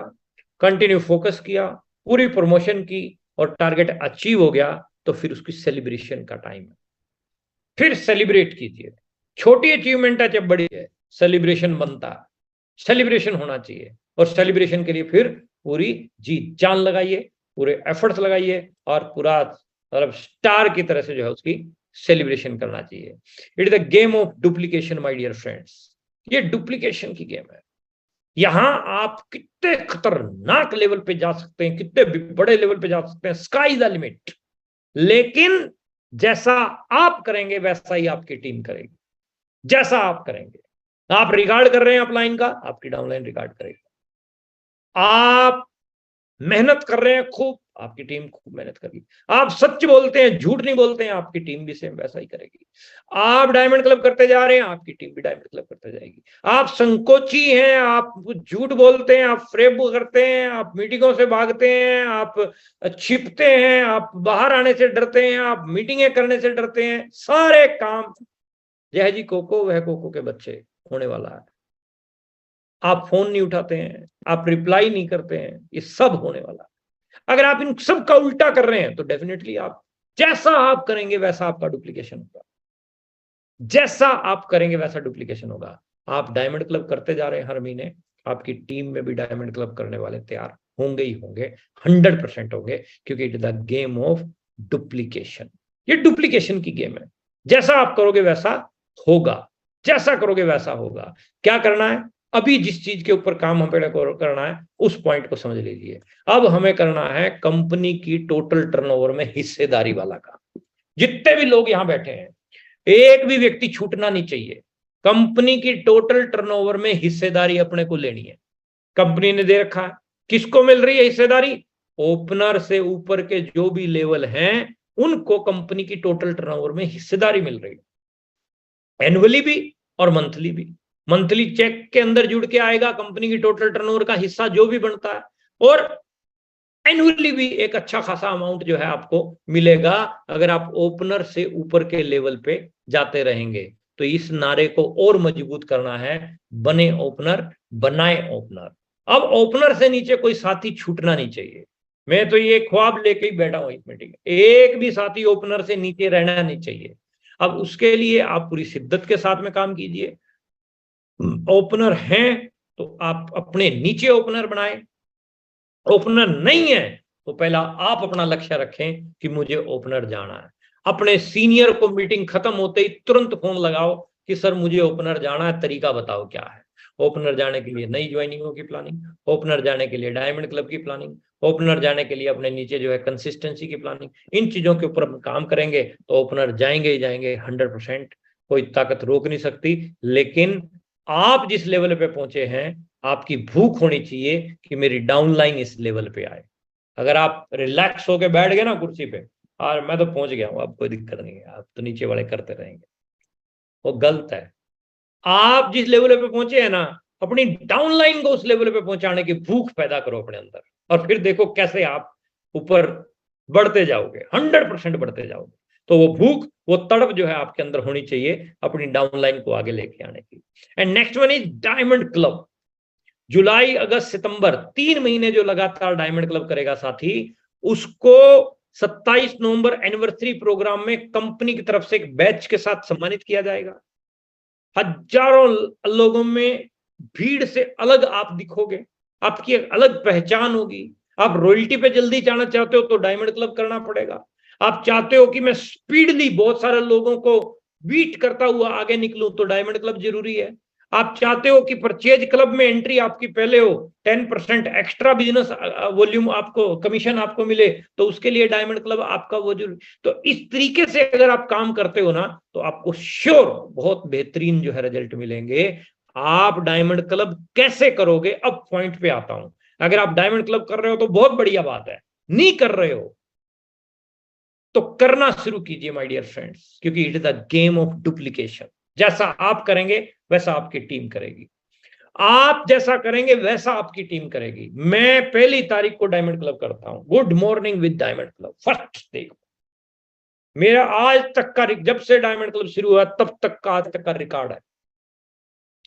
कंटिन्यू फोकस किया, पूरी प्रमोशन की और टारगेट अचीव हो गया तो फिर उसकी सेलिब्रेशन का टाइम है। फिर सेलिब्रेट कीजिए, छोटी अचीवमेंट है चाहे बड़ी है, सेलिब्रेशन बनता है, सेलिब्रेशन होना चाहिए। और सेलिब्रेशन के लिए फिर पूरी जी जान लगाइए, पूरे एफर्ट्स लगाइए और पूरा मतलब स्टार की तरह से जो है उसकी सेलिब्रेशन करना चाहिए। It is the game of duplication my dear friends. ये डुप्लीकेशन की गेम है। यहां आप कितने खतरनाक लेवल पे जा सकते हैं, कितने बड़े लेवल पे जा सकते हैं, स्काई द लिमिट। लेकिन जैसा आप करेंगे वैसा ही आपकी टीम करेगी। जैसा आप करेंगे, आप रिगार्ड कर रहे हैं अपलाइन का, आपकी डाउनलाइन रिगार्ड करेगी। आप मेहनत कर रहे हैं खूब, आपकी टीम खूब मेहनत करेगी। आप सच बोलते हैं, झूठ नहीं बोलते हैं, आपकी टीम भी सेम वैसा ही करेगी। आप डायमंड क्लब करते जा रहे हैं, आपकी टीम भी डायमंड क्लब करते जाएगी। आप संकोची हैं, आप झूठ बोलते हैं, आप फ्रेब करते हैं, आप मीटिंगों से भागते हैं, आप छिपते हैं, आप बाहर आने से डरते हैं, आप मीटिंगें करने से डरते हैं, सारे काम यह जी कोको वह कोको के बच्चे होने वाला है। आप फोन नहीं उठाते हैं, आप रिप्लाई नहीं करते हैं, ये सब होने वाला है। अगर आप इन सब का उल्टा कर रहे हैं तो डेफिनेटली आप जैसा आप करेंगे वैसा आपका डुप्लीकेशन होगा, जैसा आप करेंगे वैसा डुप्लीकेशन होगा। आप डायमंड क्लब करते जा रहे हैं हर महीने, आपकी टीम में भी डायमंड क्लब करने वाले तैयार होंगे ही होंगे, 100% होंगे, क्योंकि it is the game of duplication. ये डुप्लीकेशन की गेम है। जैसा आप करोगे वैसा होगा, जैसा करोगे वैसा होगा। क्या करना है? अभी जिस चीज के ऊपर काम हमें करना है उस पॉइंट को समझ लीजिए। अब हमें करना है कंपनी की टोटल टर्नओवर में हिस्सेदारी वाला काम। जितने भी लोग यहां बैठे हैं, एक भी व्यक्ति छूटना नहीं चाहिए। कंपनी की टोटल टर्नओवर में हिस्सेदारी अपने को लेनी है। कंपनी ने दे रखा है, किसको मिल रही है हिस्सेदारी? ओपनर से ऊपर के जो भी लेवल हैं उनको कंपनी की टोटल टर्नओवर में हिस्सेदारी मिल रही है, एनुअली भी और मंथली भी। मंथली चेक के अंदर जुड़ के आएगा कंपनी की टोटल टर्नओवर का हिस्सा जो भी बनता है, और एनुअली भी एक अच्छा खासा अमाउंट जो है आपको मिलेगा अगर आप ओपनर से ऊपर के लेवल पे जाते रहेंगे। तो इस नारे को और मजबूत करना है, बने ओपनर बनाए ओपनर। अब ओपनर से नीचे कोई साथी छूटना नहीं चाहिए। मैं तो ये ख्वाब लेके ही बैठा हूं इस मीटिंग में, एक भी साथी ओपनर से नीचे रहना नहीं चाहिए। अब उसके लिए आप पूरी शिद्दत के साथ में काम कीजिए। ओपनर हैं तो आप अपने नीचे ओपनर बनाए, ओपनर नहीं है तो पहला आप अपना लक्ष्य रखें कि मुझे ओपनर जाना है। अपने सीनियर को मीटिंग खत्म होते ही तुरंत फोन लगाओ कि सर मुझे ओपनर जाना है, तरीका बताओ क्या है। ओपनर जाने के लिए नई ज्वाइनिंगों की प्लानिंग, ओपनर जाने के लिए डायमंड क्लब की प्लानिंग, ओपनर जाने के लिए अपने नीचे जो है कंसिस्टेंसी की प्लानिंग। इन चीजों के ऊपर हम काम करेंगे तो ओपनर जाएंगे ही जाएंगे 100%। कोई ताकत रोक नहीं सकती। लेकिन आप जिस लेवल पे पहुंचे हैं, आपकी भूख होनी चाहिए कि मेरी डाउनलाइन इस लेवल पे आए। अगर आप रिलैक्स होके बैठ गए ना कुर्सी पे, और मैं तो पहुंच गया हूं, अब कोई दिक्कत नहीं है, आप तो नीचे वाले करते रहेंगे। वो गलत है। आप जिस लेवल पे पहुंचे हैं ना, अपनी डाउनलाइन को उस लेवल पे पहुंचाने की भूख पैदा करो अपने अंदर, और फिर देखो कैसे आप ऊपर बढ़ते जाओगे, 100% बढ़ते जाओगे। तो वो भूख, वो तड़प जो है आपके अंदर होनी चाहिए अपनी डाउनलाइन को आगे लेके आने की। And next one is diamond club. जुलाई, अगस्त, सितंबर 3 महीने जो लगातार डायमंड क्लब करेगा साथी, उसको 27 नवंबर एनिवर्सरी प्रोग्राम में कंपनी की तरफ से एक बैच के साथ सम्मानित किया जाएगा। हजारों लोगों में भीड़ से अलग आप दिखोगे, आपकी एक अलग पहचान होगी। आप रॉयल्टी पे जल्दी जाना चाहते हो तो डायमंड क्लब करना पड़ेगा। आप चाहते हो कि मैं स्पीडली बहुत सारे लोगों को बीट करता हुआ आगे निकलूं तो डायमंड क्लब जरूरी है। आप चाहते हो कि परचेज क्लब में एंट्री आपकी पहले हो, 10% एक्स्ट्रा बिजनेस वॉल्यूम आपको, कमीशन आपको मिले, तो उसके लिए डायमंड क्लब आपका वो जरूरी। तो इस तरीके से अगर आप काम करते हो ना, तो आपको श्योर बहुत बेहतरीन जो है रिजल्ट मिलेंगे। आप डायमंड क्लब कैसे करोगे, अब पॉइंट पे आता हूं। अगर आप डायमंड क्लब कर रहे हो तो बहुत बढ़िया बात है, नहीं कर रहे हो तो करना शुरू कीजिए माय डियर फ्रेंड्स, क्योंकि it is a game of duplication. जैसा आप करेंगे वैसा आपकी टीम करेगी, आप जैसा करेंगे वैसा आपकी टीम करेगी। मैं 1 तारीख को डायमंड क्लब करता हूं, good morning with diamond club. First देखो मेरा आज तक का, जब से डायमंड क्लब शुरू हुआ तब तक का आज तक का रिकॉर्ड है।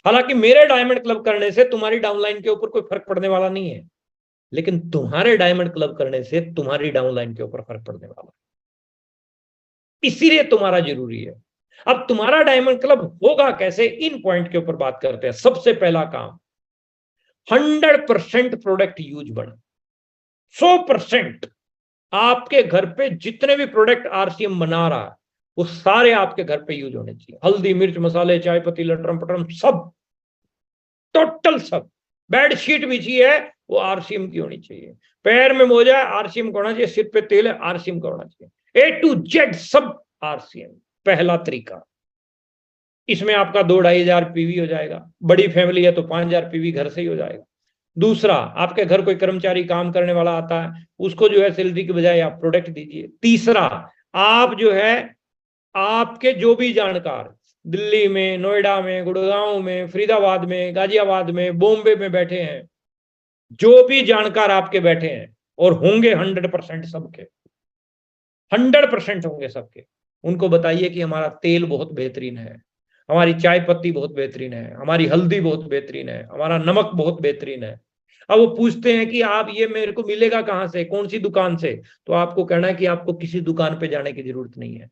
हालांकि मेरे डायमंड क्लब करने से तुम्हारी डाउनलाइन के ऊपर कोई फर्क पड़ने वाला नहीं है, लेकिन तुम्हारे डायमंड क्लब करने से तुम्हारी डाउनलाइन के ऊपर फर्क पड़ने वाला है, इसीलिए तुम्हारा जरूरी है। अब तुम्हारा डायमंड क्लब होगा कैसे, इन पॉइंट के ऊपर बात करते हैं। सबसे पहला काम, 100% प्रोडक्ट यूज बने। 100% आपके घर पे जितने भी प्रोडक्ट आरसीएम बना रहा है वो सारे आपके घर पे यूज होने चाहिए। हल्दी, मिर्च, मसाले, चाय पत्ती, लटरम पटरम, सब, टोटल सब। बेडशीट बिछी है वो आरसीएम की होनी चाहिए, पैर में मोजा है आरसीएम का होना चाहिए, सिर पे तेल है आरसीएम का होना चाहिए, A to Z सब आरसीएम। पहला तरीका, इसमें आपका 2-2.5 हजार पीवी हो जाएगा। बड़ी फैमिली है तो 5,000 पीवी घर से ही हो जाएगा। दूसरा, आपके घर कोई कर्मचारी काम करने वाला आता है, उसको जो है सैलरी की बजाय आप प्रोडक्ट दीजिए। तीसरा, आप जो है आपके जो भी जानकार दिल्ली में, नोएडा में, गुड़गांव में, फरीदाबाद में, गाजियाबाद में, बॉम्बे में बैठे हैं, जो भी जानकार आपके बैठे हैं, और होंगे 100% सबके, 100% होंगे सबके, उनको बताइए कि हमारा तेल बहुत बेहतरीन है, हमारी चाय पत्ती बहुत बेहतरीन है, हमारी हल्दी बहुत बेहतरीन है, हमारा नमक बहुत बेहतरीन है। अब वो पूछते हैं कि आप ये मेरे को मिलेगा कहाँ से, कौन सी दुकान से, तो आपको कहना है कि आपको किसी दुकान पे जाने की जरूरत नहीं है।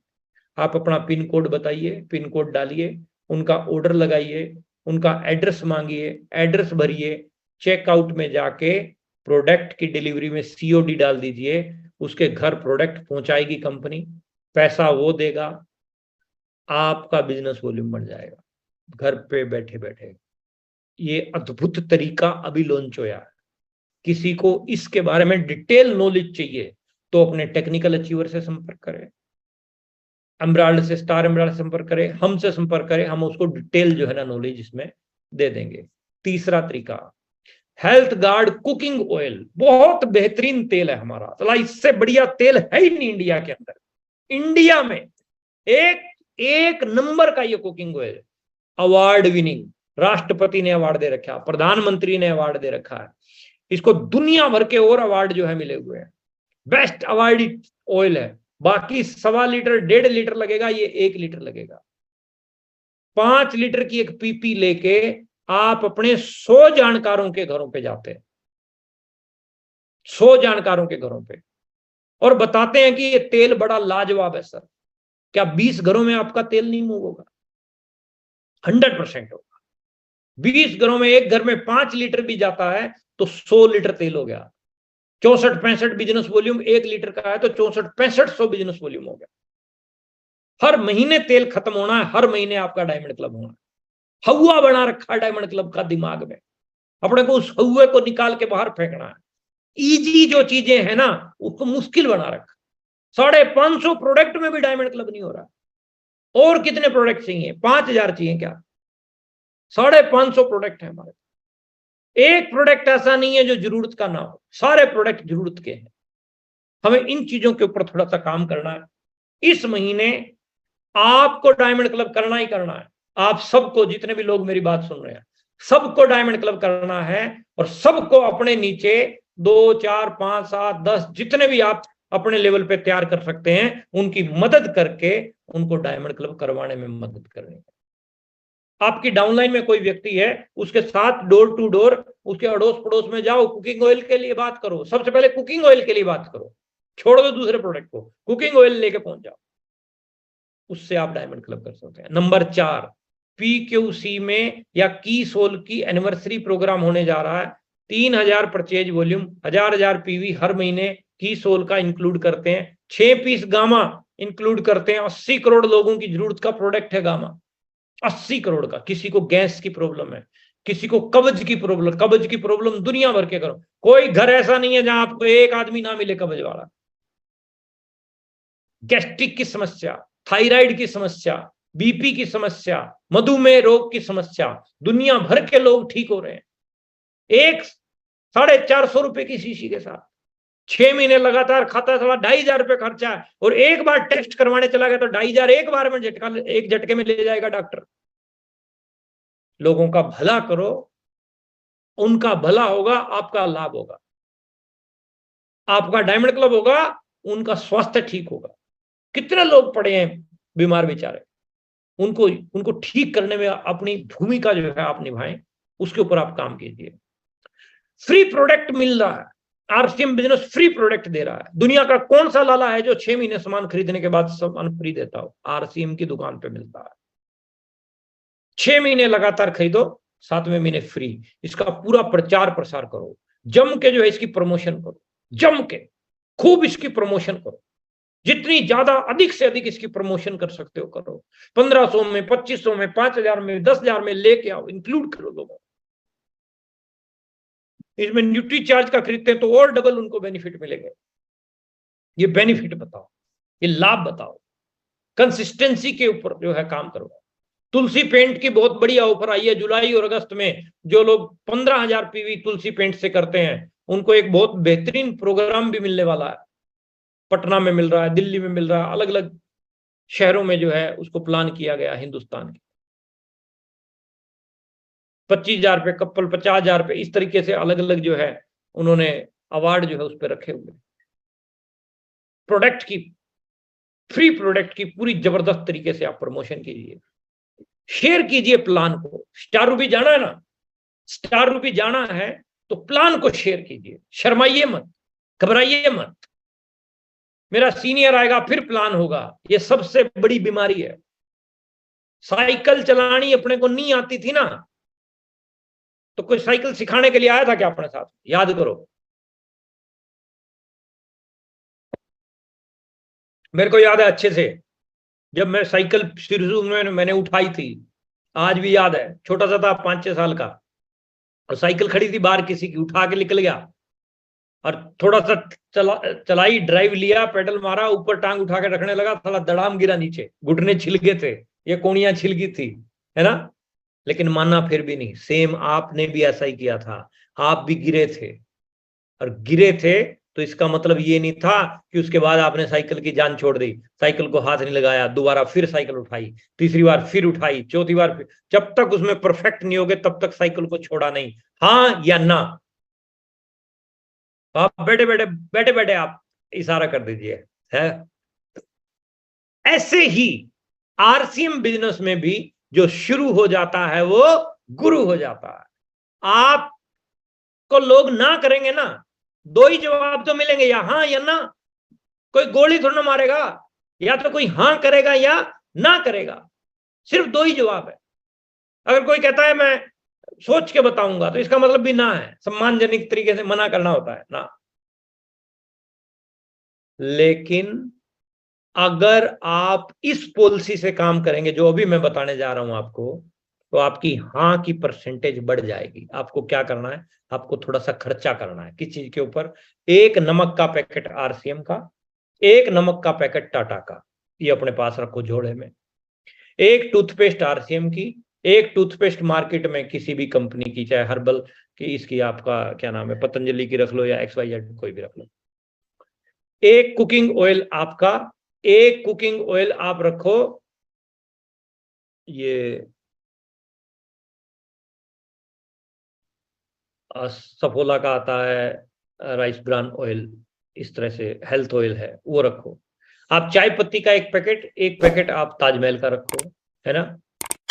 आप अपना पिन कोड बताइए, पिन कोड डालिए, उनका ऑर्डर लगाइए, उनका एड्रेस मांगिए, एड्रेस भरिए, चेकआउट में जाके प्रोडक्ट की डिलीवरी में सीओडी डाल दीजिए, उसके घर प्रोडक्ट पहुंचाएगी कंपनी, पैसा वो देगा, आपका बिजनेस वॉल्यूम बढ़ जाएगा घर पे बैठे बैठे। ये अद्भुत तरीका अभी लॉन्च होया है। किसी को इसके बारे में डिटेल नॉलेज चाहिए तो अपने टेक्निकल अचीवर से संपर्क करें, एमराल्ड से, स्टार एमराल्ड से संपर्क करें, हमसे संपर्क करें, हम उसको डिटेल जो है ना नॉलेज इसमें दे देंगे। तीसरा तरीका, हेल्थ गार्ड कुकिंग ऑयल, बहुत बेहतरीन तेल है हमारा, चला इससे बढ़िया तेल है ही नहीं इंडिया के अंदर। इंडिया में एक नंबर का ये कुकिंग ऑयल, अवार्ड विनिंग, राष्ट्रपति ने अवार्ड दे रखा, प्रधानमंत्री ने अवार्ड दे रखा है, इसको दुनिया भर के और अवार्ड जो है मिले हुए हैं, बेस्ट अवार्ड ऑयल है। बाकी 1.25 लीटर 1.5 लीटर लगेगा, ये 1 लीटर लगेगा। 5 लीटर की एक पीपी लेके आप अपने 100 जानकारों के घरों पे जाते हैं, 100 जानकारों के घरों पे, और बताते हैं कि ये तेल बड़ा लाजवाब है सर। क्या 20 घरों में आपका तेल नहीं मूव होगा? 100% होगा। 20 घरों में, एक घर में 5 लीटर भी जाता है तो 100 लीटर तेल हो गया। 64-65 बिजनेस वॉल्यूम 1 लीटर का है तो 64-65 बिजनेस वॉल्यूम हो गया। हर महीने तेल खत्म होना है, हर महीने आपका डायमंड क्लब होना है। हवा बना रखा है डायमंड क्लब का दिमाग में, अपने को उस हवा को निकाल के बाहर फेंकना है। इजी जो चीजें है ना उसको मुश्किल बना रखा। 550 प्रोडक्ट में भी डायमंड क्लब नहीं हो रहा। और कितने प्रोडक्ट चाहिए? 5,000 चाहिए क्या? 550 प्रोडक्ट है हमारे। एक प्रोडक्ट ऐसा नहीं है जो जरूरत का ना हो, सारे प्रोडक्ट जरूरत के हैं। हमें इन चीजों के ऊपर थोड़ा सा काम करना है। इस महीने आपको डायमंड क्लब करना ही करना है। आप सबको, जितने भी लोग मेरी बात सुन रहे हैं, सबको डायमंड क्लब करना है और सबको अपने नीचे 2, 4, 5, 7, 10 जितने भी आप अपने लेवल पे तैयार कर सकते हैं, उनकी मदद करके उनको डायमंड क्लब करवाने में मदद करनी है। आपकी डाउनलाइन में कोई व्यक्ति है, उसके साथ डोर टू डोर, उसके अड़ोस पड़ोस में जाओ, कुकिंग ऑयल के लिए बात करो। सबसे पहले कुकिंग ऑयल के लिए बात करो, छोड़ दो दूसरे प्रोडक्ट को, कुकिंग ऑयल लेके पहुंच जाओ, उससे आप डायमंड क्लब कर सकते हैं। नंबर 4, PQC में या की सोल की एनिवर्सरी प्रोग्राम होने जा रहा है। 3000 परचेज वॉल्यूम, 1000 PV हर महीने की सोल का इंक्लूड करते हैं। 6 पीस गामा इंक्लूड करते हैं। 80 करोड़ लोगों की जरूरत का प्रोडक्ट है गामा, 80 करोड़ का। किसी को गैस की प्रॉब्लम है, किसी को कब्ज की प्रॉब्लम दुनिया भर के करो, कोई घर ऐसा नहीं है जहां आपको एक आदमी ना मिले कब्ज वाला। गैस्ट्रिक की समस्या, थायराइड की समस्या, BP की समस्या, मधुमेह रोग की समस्या, दुनिया भर के लोग ठीक हो रहे हैं एक 450 रुपए की शीशी के साथ। 6 महीने लगातार खाता, 2500 रुपए खर्चा है, और एक बार टेस्ट करवाने चला गया तो 2500 एक बार में एक झटके में ले जाएगा डॉक्टर। लोगों का भला करो, उनका भला होगा, आपका लाभ होगा, आपका डायमंड क्लब होगा, उनका स्वास्थ्य ठीक होगा। कितने लोग पड़े हैं बीमार बेचारे, उनको ठीक करने में अपनी भूमिका जो है आप निभाएं, उसके ऊपर आप काम कीजिए। फ्री प्रोडक्ट मिल रहा है, RCM बिजनेस फ्री प्रोडक्ट दे रहा है। दुनिया का कौन सा लाला है जो 6 महीने सामान खरीदने के बाद सामान फ्री देता हो? RCM की दुकान पे मिलता है। 6 महीने लगातार खरीदो, 7वें महीने फ्री। इसका पूरा प्रचार प्रसार करो, जम के जो है इसकी प्रमोशन करो, जम के खूब इसकी प्रमोशन करो, जितनी ज्यादा अधिक से अधिक इसकी प्रमोशन कर सकते हो करो। 1500 में, 2500 में, 5000 में, 10,000 में लेके आओ, इंक्लूड करो लोगों। इसमें न्यूट्री चार्ज का खरीदते हैं तो और डबल उनको बेनिफिट मिलेंगे। ये बेनिफिट बताओ, ये लाभ बताओ, कंसिस्टेंसी के ऊपर जो है काम करो। तुलसी पेंट की बहुत बढ़िया ऑफर आई है जुलाई और अगस्त में। जो लोग 15,000 PV तुलसी पेंट से करते हैं, उनको एक बहुत बेहतरीन प्रोग्राम भी मिलने वाला है। पटना में मिल रहा है, दिल्ली में मिल रहा है, अलग अलग शहरों में जो है उसको प्लान किया गया हिंदुस्तान के। 25,000 रुपये कपल, 50,000 रुपये, इस तरीके से अलग अलग जो है उन्होंने अवार्ड जो है उस पर रखे हुए। प्रोडक्ट की, फ्री प्रोडक्ट की पूरी जबरदस्त तरीके से आप प्रमोशन कीजिए, शेयर कीजिए प्लान को। स्टार रूपी जाना है ना, स्टार रूपी जाना है तो प्लान को शेयर कीजिए, शर्माइए मत, घबराइए मत। मेरा सीनियर आएगा फिर प्लान होगा, ये सबसे बड़ी बीमारी है। साइकिल चलानी अपने को नहीं आती थी ना, तो कोई साइकिल सिखाने के लिए आया था क्या अपने साथ? याद करो। मेरे को याद है अच्छे से, जब मैं साइकिल शुरू में मैंने उठाई थी, आज भी याद है। छोटा सा था, 5-6 साल का, और साइकिल खड़ी थी बाहर किसी की, उठा के निकल गया और थोड़ा सा चलाई, ड्राइव लिया, पेडल मारा, ऊपर टांग उठा के रखने लगा, थोड़ा दड़ाम गिरा नीचे, घुटने छिल गए थे, ये कोणियां छिल गई थी, है ना। लेकिन माना फिर भी नहीं। सेम आपने भी ऐसा ही किया था, आप भी गिरे थे, और गिरे थे तो इसका मतलब ये नहीं था कि उसके बाद आपने साइकिल की जान छोड़ दी, साइकिल को हाथ नहीं लगाया, दोबारा फिर साइकिल उठाई, तीसरी बार फिर उठाई, चौथी बार फिर। जब तक उसमें परफेक्ट नहीं होगे तब तक साइकिल को छोड़ा नहीं। हाँ या ना? आप बैठे बैठे आप इशारा कर दीजिए, है। ऐसे ही RCM बिजनेस में भी जो शुरू हो जाता है वो गुरु हो जाता है। आपको लोग ना करेंगे ना, 2 ही जवाब तो मिलेंगे, या हाँ या ना। कोई गोली थोड़ा ना मारेगा, या तो कोई हाँ करेगा या ना करेगा, सिर्फ 2 ही जवाब है। अगर कोई कहता है मैं सोच के बताऊंगा, तो इसका मतलब भी ना है, सम्मानजनक तरीके से मना करना होता है ना। लेकिन अगर आप इस पॉलिसी से काम करेंगे जो अभी मैं बताने जा रहा हूं आपको, तो आपकी हाँ की परसेंटेज बढ़ जाएगी। आपको क्या करना है? आपको थोड़ा सा खर्चा करना है। किस चीज के ऊपर? 1 नमक का पैकेट RCM का, 1 नमक का पैकेट टाटा का, ये अपने पास रखो झोले में। 1 टूथपेस्ट RCM की, 1 टूथपेस्ट मार्केट में किसी भी कंपनी की, चाहे हर्बल की, इसकी आपका क्या नाम है, पतंजलि की रख लो या XYZ कोई भी रख लो। 1 कुकिंग ऑयल आपका, 1 कुकिंग ऑयल आप रखो ये सफोला का आता है राइस ब्रान ऑयल, इस तरह से हेल्थ ऑयल है वो रखो। आप चाय पत्ती का एक पैकेट आप ताजमहल का रखो, है ना।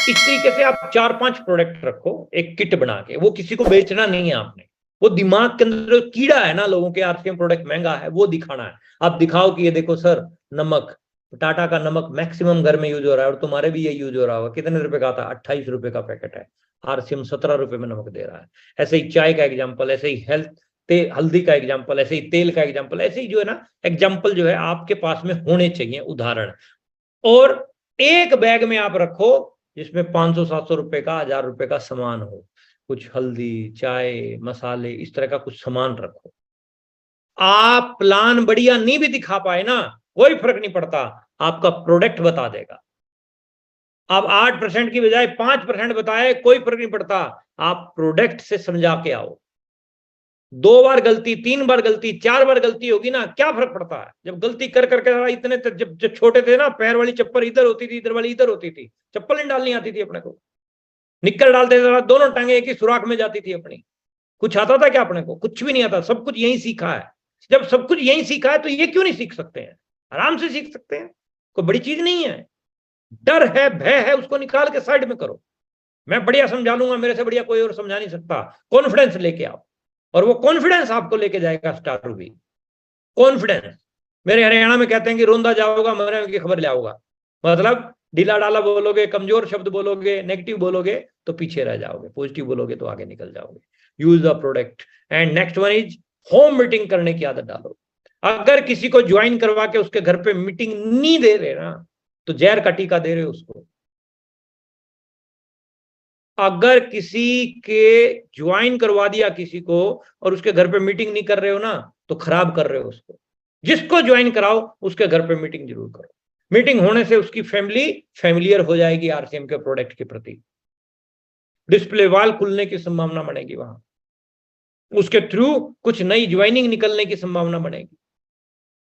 इस तरीके से आप 4-5 प्रोडक्ट रखो एक किट बना के। वो किसी को बेचना नहीं है आपने, वो दिमाग के अंदर जो कीड़ा है ना लोगों के, आरसीएम प्रोडक्ट महंगा है वो दिखाना है। आप दिखाओ कि ये देखो सर, नमक, टाटा का नमक मैक्सिमम घर में यूज हो रहा है और तुम्हारे भी ये यूज हो रहा होगा। कितने रुपए का आता है? 28 रुपए का पैकेट है। आरसीएम 17 रुपए में नमक दे रहा है। ऐसे ही चाय का एग्जाम्पल, ऐसे ही हल्दी का एग्जाम्पल, ऐसे ही तेल का एग्जाम्पल, ऐसे ही जो है ना एग्जाम्पल जो है आपके पास में होने चाहिए उदाहरण। और एक बैग में आप रखो जिसमें 500-700 रुपए का, 1000 रुपए का सामान हो। कुछ हल्दी, चाय, मसाले, इस तरह का कुछ सामान रखो। आप प्लान बढ़िया नहीं भी दिखा पाए ना, कोई फर्क नहीं पड़ता, आपका प्रोडक्ट बता देगा। आप 8% की बजाय 5% बताए, कोई फर्क नहीं पड़ता, आप प्रोडक्ट से समझा के आओ। 2 बार गलती, 3 बार गलती, 4 बार गलती होगी ना, क्या फर्क पड़ता है? जब गलती कर करके इतने जब छोटे थे ना, पैर वाली चप्पल इधर होती थी, इधर वाली इधर होती थी, चप्पल नहीं डालनी आती थी अपने को। निक्कर डालते थे, दोनों टांगे एक ही सुराख में जाती थी अपनी। कुछ आता था क्या अपने को? कुछ भी नहीं आता, सब कुछ यही सीखा है। जब सब कुछ यही सीखा है तो ये क्यों नहीं सीख सकते हैं? आराम से सीख सकते हैं, कोई बड़ी चीज नहीं है। डर है, भय है, उसको निकाल के साइड में करो। मैं बढ़िया समझा लूंगा, मेरे से बढ़िया कोई और समझा नहीं सकता। कॉन्फिडेंस लेके आओ, और वो कॉन्फिडेंस आपको लेके जाएगा स्टार रूबी। कॉन्फिडेंस। मेरे हरियाणा में कहते हैं कि रोंदा जाओगा मरने की खबर ले आओगा। मतलब ढीला डाला बोलोगे, कमजोर शब्द बोलोगे, नेगेटिव बोलोगे तो पीछे रह जाओगे, पॉजिटिव बोलोगे तो आगे निकल जाओगे। Use the product. And next one is home meeting करने की आदत डालो। अगर किसी को ज्वाइन करवा के उसके घर पे मीटिंग नहीं दे रहे ना, तो जहर का टीका दे रहे हो उसको। अगर किसी के ज्वाइन करवा दिया किसी को और उसके घर पे मीटिंग नहीं कर रहे हो ना, तो खराब कर रहे हो उसको। जिसको ज्वाइन कराओ उसके घर पे मीटिंग जरूर करो। मीटिंग होने से उसकी फैमिली फैमिलियर हो जाएगी आरसीएम के प्रोडक्ट के प्रति। डिस्प्ले वॉल खुलने की संभावना बनेगी वहां, उसके थ्रू कुछ नई ज्वाइनिंग निकलने की संभावना बनेगी।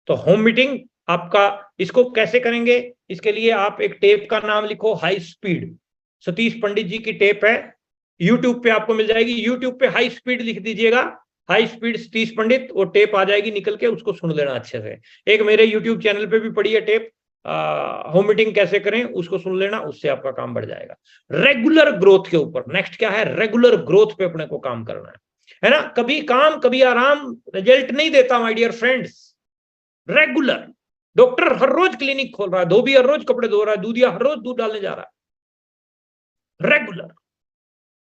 तो होम मीटिंग आपका, इसको कैसे करेंगे? इसके लिए आप एक टेप का नाम लिखो, हाई स्पीड। सतीश पंडित जी की टेप है, यूट्यूब पे आपको मिल जाएगी। यूट्यूब पे हाई स्पीड लिख दीजिएगा, हाई स्पीड सतीश पंडित, वो टेप आ जाएगी निकल के, उसको सुन लेना अच्छे से। एक मेरे यूट्यूब चैनल पे भी पड़ी है टेप, होम मीटिंग कैसे करें, उसको सुन लेना, उससे आपका काम बढ़ जाएगा। रेगुलर ग्रोथ के ऊपर नेक्स्ट क्या है? रेगुलर ग्रोथ पे अपने को काम करना है ना। कभी काम कभी आराम रिजल्ट नहीं देता my dear friends. Regular. Doctor हर रोज क्लिनिक खोल रहा है, धोबी हर रोज कपड़े धो रहा है, दूधिया हर रोज दूध डालने जा रहा है। रेगुलर।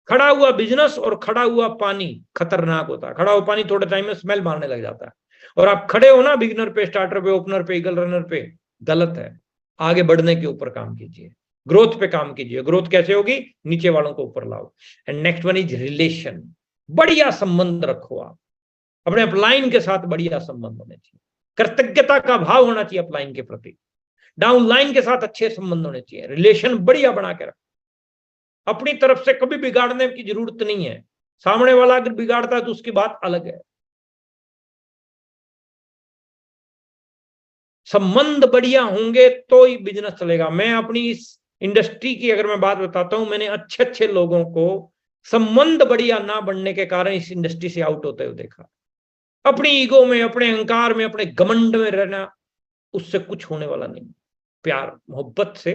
खड़ा हुआ बिजनेस और खड़ा हुआ पानी खतरनाक होता है। खड़ा हुआ पानी थोड़े टाइम में स्मेल मारने लग जाता है, और आप खड़े हो ना बिगिनर पे, स्टार्टर पे, ओपनर पे, ईगल रनर पे, गलत है। आगे बढ़ने के ऊपर काम कीजिए, ग्रोथ पे काम कीजिए। ग्रोथ कैसे होगी? नीचे वालों को ऊपर लाओ। And next one is relation. बढ़िया संबंध रखो आप अपने अपलाइन के साथ, बढ़िया संबंध होने चाहिए। कृतज्ञता का भाव होना चाहिए अपलाइन के प्रति। डाउनलाइन के साथ अच्छे संबंध होने चाहिए। रिलेशन बढ़िया बना के रखो। अपनी तरफ से कभी बिगाड़ने की जरूरत नहीं है। सामने वाला अगर बिगाड़ता है तो उसकी बात अलग है। संबंध बढ़िया होंगे तो ही बिजनेस चलेगा। मैं अपनी इस इंडस्ट्री की अगर मैं बात बताता हूं, मैंने अच्छे अच्छे लोगों को संबंध बढ़िया ना बनने के कारण इस इंडस्ट्री से आउट होते हुए देखा। अपनी ईगो में, अपने अहंकार में, अपने घमंड में रहना, उससे कुछ होने वाला नहीं। प्यार मोहब्बत से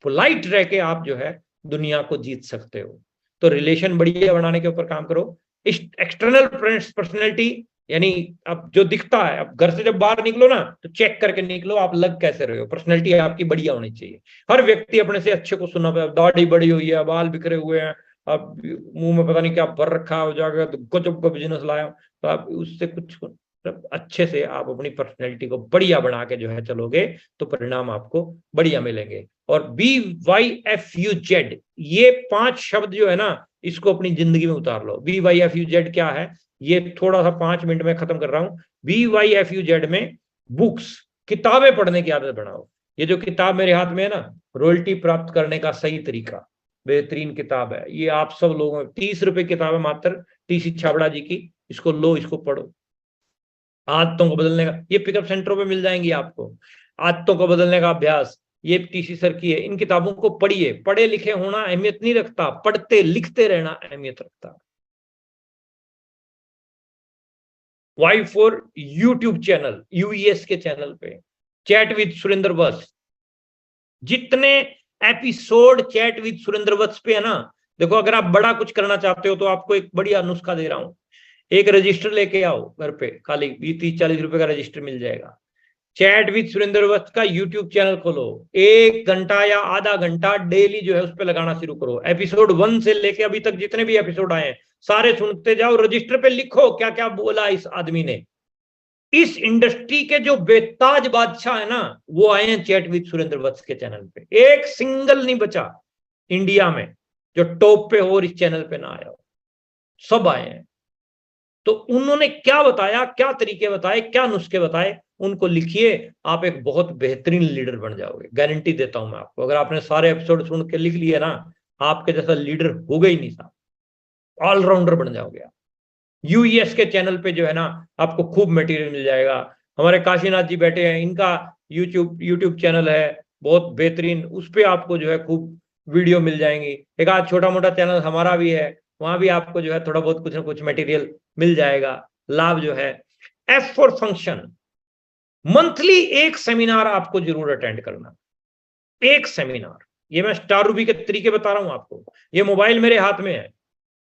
पोलाइट रह के आप जो है दुनिया को जीत सकते हो। तो रिलेशन बढ़िया बनाने के ऊपर काम करो। एक्सटर्नल पर्सनैलिटी, यानी अब जो दिखता है, अब घर से जब बाहर निकलो ना तो चेक करके निकलो आप लग कैसे रहे हो। पर्सनैलिटी आपकी बढ़िया होनी चाहिए। हर व्यक्ति अपने से अच्छे को सुना पाए। दाढ़ी बड़ी हुई है, बाल बिखरे हुए हैं, अब मुंह में पता नहीं क्या भर रखा हो जाएगा, तो गजब का बिजनेस लाया, तो आप उससे कुछ अच्छे से आप अपनी पर्सनैलिटी को बढ़िया बना के जो है चलोगे तो परिणाम आपको बढ़िया मिलेंगे। और BYFUZ, ये 5 शब्द जो है ना, इसको अपनी जिंदगी में उतार लो। BYFUZ क्या है? ये थोड़ा सा 5 मिनट में खत्म कर रहा हूं। BYFUZ में बुक्स, किताबें पढ़ने की आदत बनाओ। ये जो किताब मेरे हाथ में है ना, रॉयल्टी प्राप्त करने का सही तरीका, बेहतरीन किताब है ये। आप सब लोगों, 30 रुपए किताब है मात्र, TC छाबड़ा जी की। इसको लो, इसको पढ़ो। आदतों को बदलने का, ये पिकअप सेंटरों पे मिल जाएंगी आपको। आदतों को बदलने का अभ्यास, ये टीसी सर की है, इन किताबों को पढ़िए। पढ़े लिखे होना अहमियत नहीं रखता, पढ़ते लिखते रहना अहमियत रखता। वाई फॉर यूट्यूब चैनल, यूईएस के चैनल पे चैट विद सुरेंद्र वत्स, जितने एपिसोड चैट विद सुरेंद्र वत्स पे है ना, देखो अगर आप बड़ा कुछ करना चाहते हो तो आपको एक बढ़िया नुस्खा दे रहा हूं। एक रजिस्टर लेके आओ घर पे, खाली 20-30-40 रुपए का रजिस्टर मिल जाएगा। चैट विद सुरेंद्र वत्स का यूट्यूब चैनल खोलो, 1 घंटा या आधा घंटा डेली जो है उस पर लगाना शुरू करो। एपिसोड 1 से लेके अभी तक जितने भी एपिसोड आए हैं सारे सुनते जाओ, रजिस्टर पे लिखो क्या क्या बोला इस आदमी ने। इस इंडस्ट्री के जो बेताज बादशाह है ना, वो आए हैं चैट विद सुरेंद्र वत्स के चैनल पे। एक सिंगल नहीं बचा इंडिया में जो टॉप पे हो और इस चैनल पे ना आया हो, सब आए हैं। तो उन्होंने क्या बताया, क्या तरीके बताए, क्या नुस्खे बताए, उनको लिखिए, आप एक बहुत बेहतरीन लीडर बन जाओगे, गारंटी देता हूं मैं आपको। अगर आपने सारे एपिसोड सुन के लिख लिए ना, आपके जैसा लीडर होगा ही नहीं साहब, ऑलराउंडर बन जाओगे आप। यूईएस के चैनल पे जो है ना आपको खूब मटेरियल मिल जाएगा। हमारे काशीनाथ जी बैठे हैं, इनका यूट्यूब चैनल है बहुत बेहतरीन, उस पर आपको जो है खूब वीडियो मिल जाएंगी। एक आध छोटा मोटा चैनल हमारा भी है, वहां भी आपको जो है थोड़ा बहुत कुछ ना कुछ मटेरियल मिल जाएगा। लाभ जो है, एफ फॉर फंक्शन, मंथली एक सेमिनार आपको जरूर अटेंड करना। एक सेमिनार, ये मैं स्टार रूबी के तरीके बता रहा हूं आपको। ये मोबाइल मेरे हाथ में है,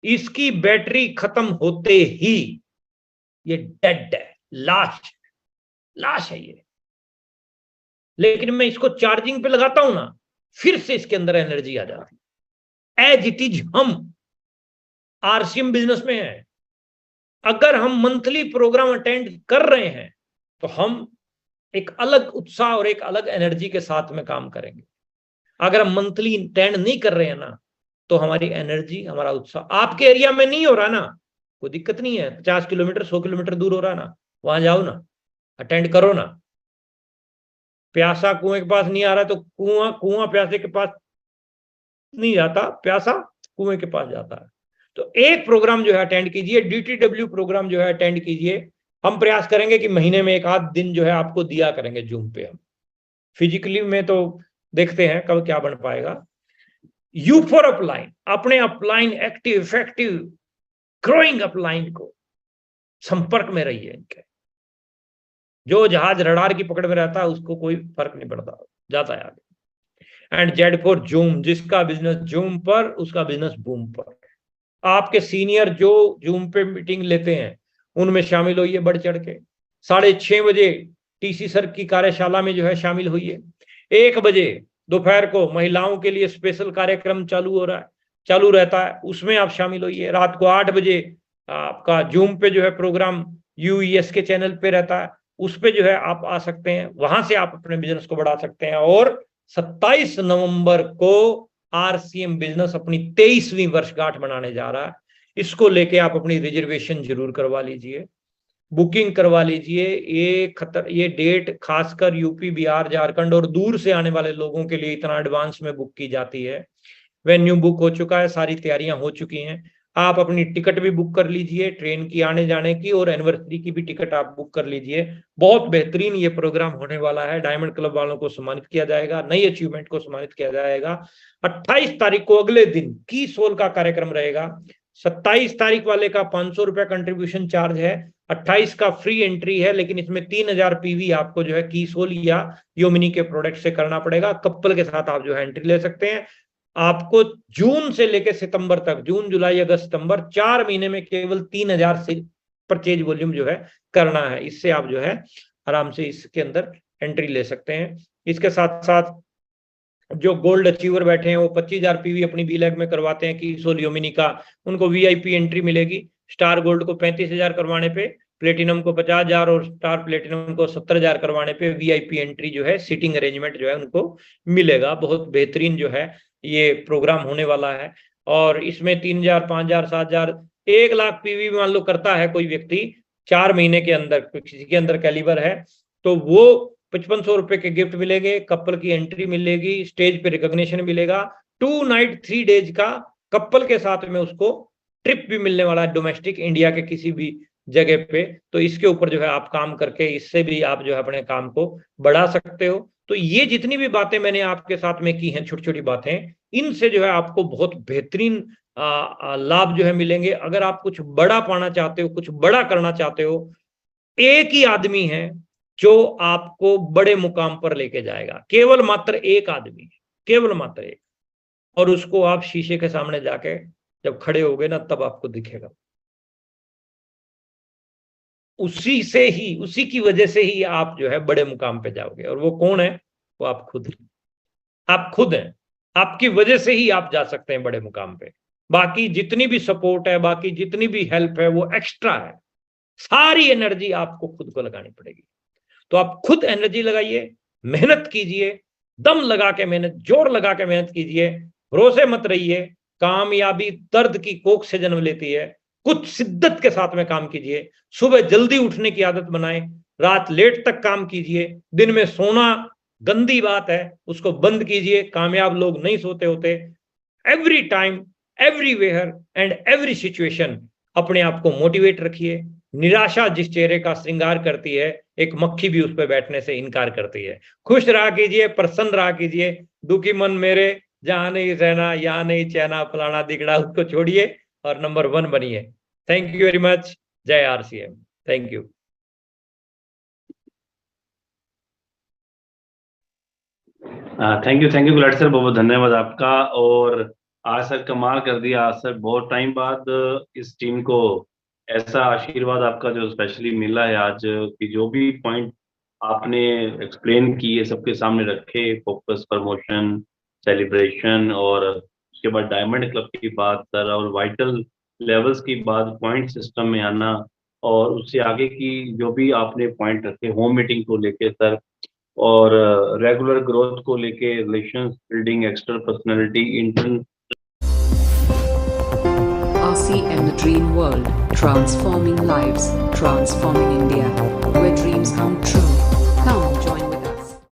इसकी बैटरी खत्म होते ही ये डेड है, लाश है ये। लेकिन मैं इसको चार्जिंग पे लगाता हूं ना, फिर से इसके अंदर एनर्जी आ जाती है। एज इट इज हम आरसीएम बिजनेस में है, अगर हम मंथली प्रोग्राम अटेंड कर रहे हैं तो हम एक अलग उत्साह और एक अलग एनर्जी के साथ में काम करेंगे। अगर हम मंथली अटेंड नहीं कर रहे हैं ना, तो हमारी एनर्जी, हमारा उत्साह, आपके एरिया में नहीं हो रहा ना, कोई दिक्कत नहीं है, 50 किलोमीटर 100 किलोमीटर दूर हो रहा ना, वहां जाओ ना, अटेंड करो ना। प्यासा कुएं के पास नहीं आ रहा तो कुआं प्यासे के पास नहीं जाता, प्यासा कुएं के पास जाता है। तो एक प्रोग्राम जो है अटेंड कीजिए, डीटीडब्ल्यू प्रोग्राम जो है अटेंड कीजिए। हम प्रयास करेंगे कि महीने में एक आध दिन जो है आपको दिया करेंगे जूम पे। हम फिजिकली में तो देखते हैं कब क्या बन पाएगा। यू फॉर अपलाइन, अपने upline active effective growing upline को संपर्क में रहिए इनके। जो जहाज रडार की पकड़ में रहता है उसको कोई फर्क नहीं पड़ता, जाता है आगे। एंड जेड फॉर जूम, जिसका बिजनेस जूम पर उसका बिजनेस बूम पर। आपके सीनियर जो जूम पे मीटिंग लेते हैं उनमें शामिल होइए बढ़ चढ़ के। 6:30 बजे टीसी सर की कार्यशाला में जो है शामिल होइए। 1 बजे दोपहर को महिलाओं के लिए स्पेशल कार्यक्रम चालू रहता है, उसमें आप शामिल होइए। रात को 8 बजे आपका जूम पे जो है प्रोग्राम यूईएस के चैनल पे रहता है, उस पे जो है आप आ सकते हैं, वहां से आप अपने बिजनेस को बढ़ा सकते हैं। और 27 नवंबर को आरसीएम बिजनेस अपनी 23वीं वर्षगांठ मनाने जा रहा है। इसको लेके आप अपनी रिजर्वेशन जरूर करवा लीजिए, बुकिंग करवा लीजिए। ये डेट खासकर यूपी, बिहार, झारखंड और दूर से आने वाले लोगों के लिए इतना एडवांस में बुक की जाती है। वेन्यू बुक हो चुका है, सारी तैयारियां हो चुकी हैं। आप अपनी टिकट भी बुक कर लीजिए, ट्रेन की आने जाने की, और एनिवर्सरी की भी टिकट आप बुक कर लीजिए। बहुत बेहतरीन ये प्रोग्राम होने वाला है। डायमंड क्लब वालों को सम्मानित किया जाएगा, नई अचीवमेंट को सम्मानित किया जाएगा। 28 तारीख को अगले दिन की सोल का कार्यक्रम रहेगा। 27 तारीख वाले का 500 रुपया कंट्रीब्यूशन चार्ज है, 28 का फ्री एंट्री है, लेकिन इसमें 3000 पीवी आपको जो है की सोल या योमिनी के प्रोडक्ट से करना पड़ेगा। कपल के साथ आप जो है एंट्री ले सकते हैं। आपको जून से लेकर सितंबर तक, जून जुलाई अगस्त सितंबर, 4 महीने में केवल 3000 से परचेज वॉल्यूम जो है करना है। इससे आप जो है आराम से इसके अंदर एंट्री ले सकते हैं। इसके साथ साथ जो गोल्ड अचीवर बैठे हैं वो 25,000 पीवी अपनी बी लैग में करवाते हैं कि सोल योमिनी का, उनको वीआईपी एंट्री मिलेगी। स्टार गोल्ड को 35,000 करवाने पे, प्लेटिनम को 50,000 और स्टार प्लेटिनम को 70,000 करवाने पे वीआईपी एंट्री जो है, सीटिंग अरेंजमेंट जो है उनको मिलेगा। बहुत बेहतरीन जो है ये प्रोग्राम होने वाला है। और इसमें 3,000, 5,000, 7,000, 1 लाख पीवी मान लो करता है कोई व्यक्ति 4 महीने के अंदर, किसी के अंदर कैलिबर है, तो वो 5500 रुपए के गिफ्ट मिलेंगे, कपल की एंट्री मिलेगी, स्टेज पे रिकॉग्निशन मिलेगा, 2 नाइट 3 डेज का कपल के साथ में उसको ट्रिप भी मिलने वाला है, डोमेस्टिक इंडिया के किसी भी जगह पे, तो इसके ऊपर जो है आप काम करके इससे भी आप जो है अपने काम को बढ़ा सकते हो। तो ये जितनी भी बातें मैंने आपके साथ में की हैं, छोटी छोटी बातें, इनसे जो है आपको बहुत बेहतरीन लाभ जो है मिलेंगे। अगर आप कुछ बड़ा पाना चाहते हो, कुछ बड़ा करना चाहते हो, एक ही आदमी है जो आपको बड़े मुकाम पर लेके जाएगा, केवल मात्र एक आदमी, केवल मात्र एक। और उसको आप शीशे के सामने जाके जब खड़े होगे ना, तब आपको दिखेगा। उसी से ही, उसी की वजह से ही आप जो है बड़े मुकाम पे जाओगे। और वो कौन है? वो आप खुद हैं। आप खुद हैं। आपकी वजह से ही आप जा सकते हैं बड़े मुकाम पे। बाकी जितनी भी सपोर्ट है, बाकी जितनी भी हेल्प है, वो एक्स्ट्रा है। सारी एनर्जी आपको खुद को लगानी पड़ेगी। तो आप खुद एनर्जी लगाइए, मेहनत कीजिए, दम लगा के मेहनत, जोर लगा के मेहनत कीजिए, भरोसे मत रहिए। कामयाबी दर्द की कोख से जन्म लेती है। कुछ शिद्दत के साथ में काम कीजिए। सुबह जल्दी उठने की आदत बनाएं, रात लेट तक काम कीजिए। दिन में सोना गंदी बात है, उसको बंद कीजिए। कामयाब लोग नहीं सोते होते। Every time, everywhere and every situation अपने आप को मोटिवेट रखिए। निराशा जिस चेहरे का श्रृंगार करती है, एक मक्खी भी उस पर बैठने से इनकार करती है। खुश रहा कीजिए, प्रसन्न रहा कीजिए। दुखी मन मेरे, जहां नहीं रहना यहाँ नहीं चैना, फलाना दिगड़ा, उसको छोड़िए और नंबर 1 बनिए। Thank you very much. जय RCM. Thank you. Thank you Gulati sir, बहुत बहुत धन्यवाद आपका। और आज सर कमाल कर दिया। आज सर बहुत टाइम बाद इस टीम को ऐसा आशीर्वाद आपका जो स्पेशली मिला है आज, कि जो भी पॉइंट आपने एक्सप्लेन किए सबके सामने रखे, फोकस, प्रमोशन, सेलिब्रेशन, और उसके बाद डायमंड क्लब की बात सर, और वाइटल लेवल्स की बात, पॉइंट सिस्टम में आना, और उससे आगे की जो भी आपने पॉइंट रखे होम मीटिंग को लेके सर, और रेगुलर ग्रोथ को लेके, relations building, external personality, intern. RCM, the dream world, transforming lives, transforming India, where dreams come true.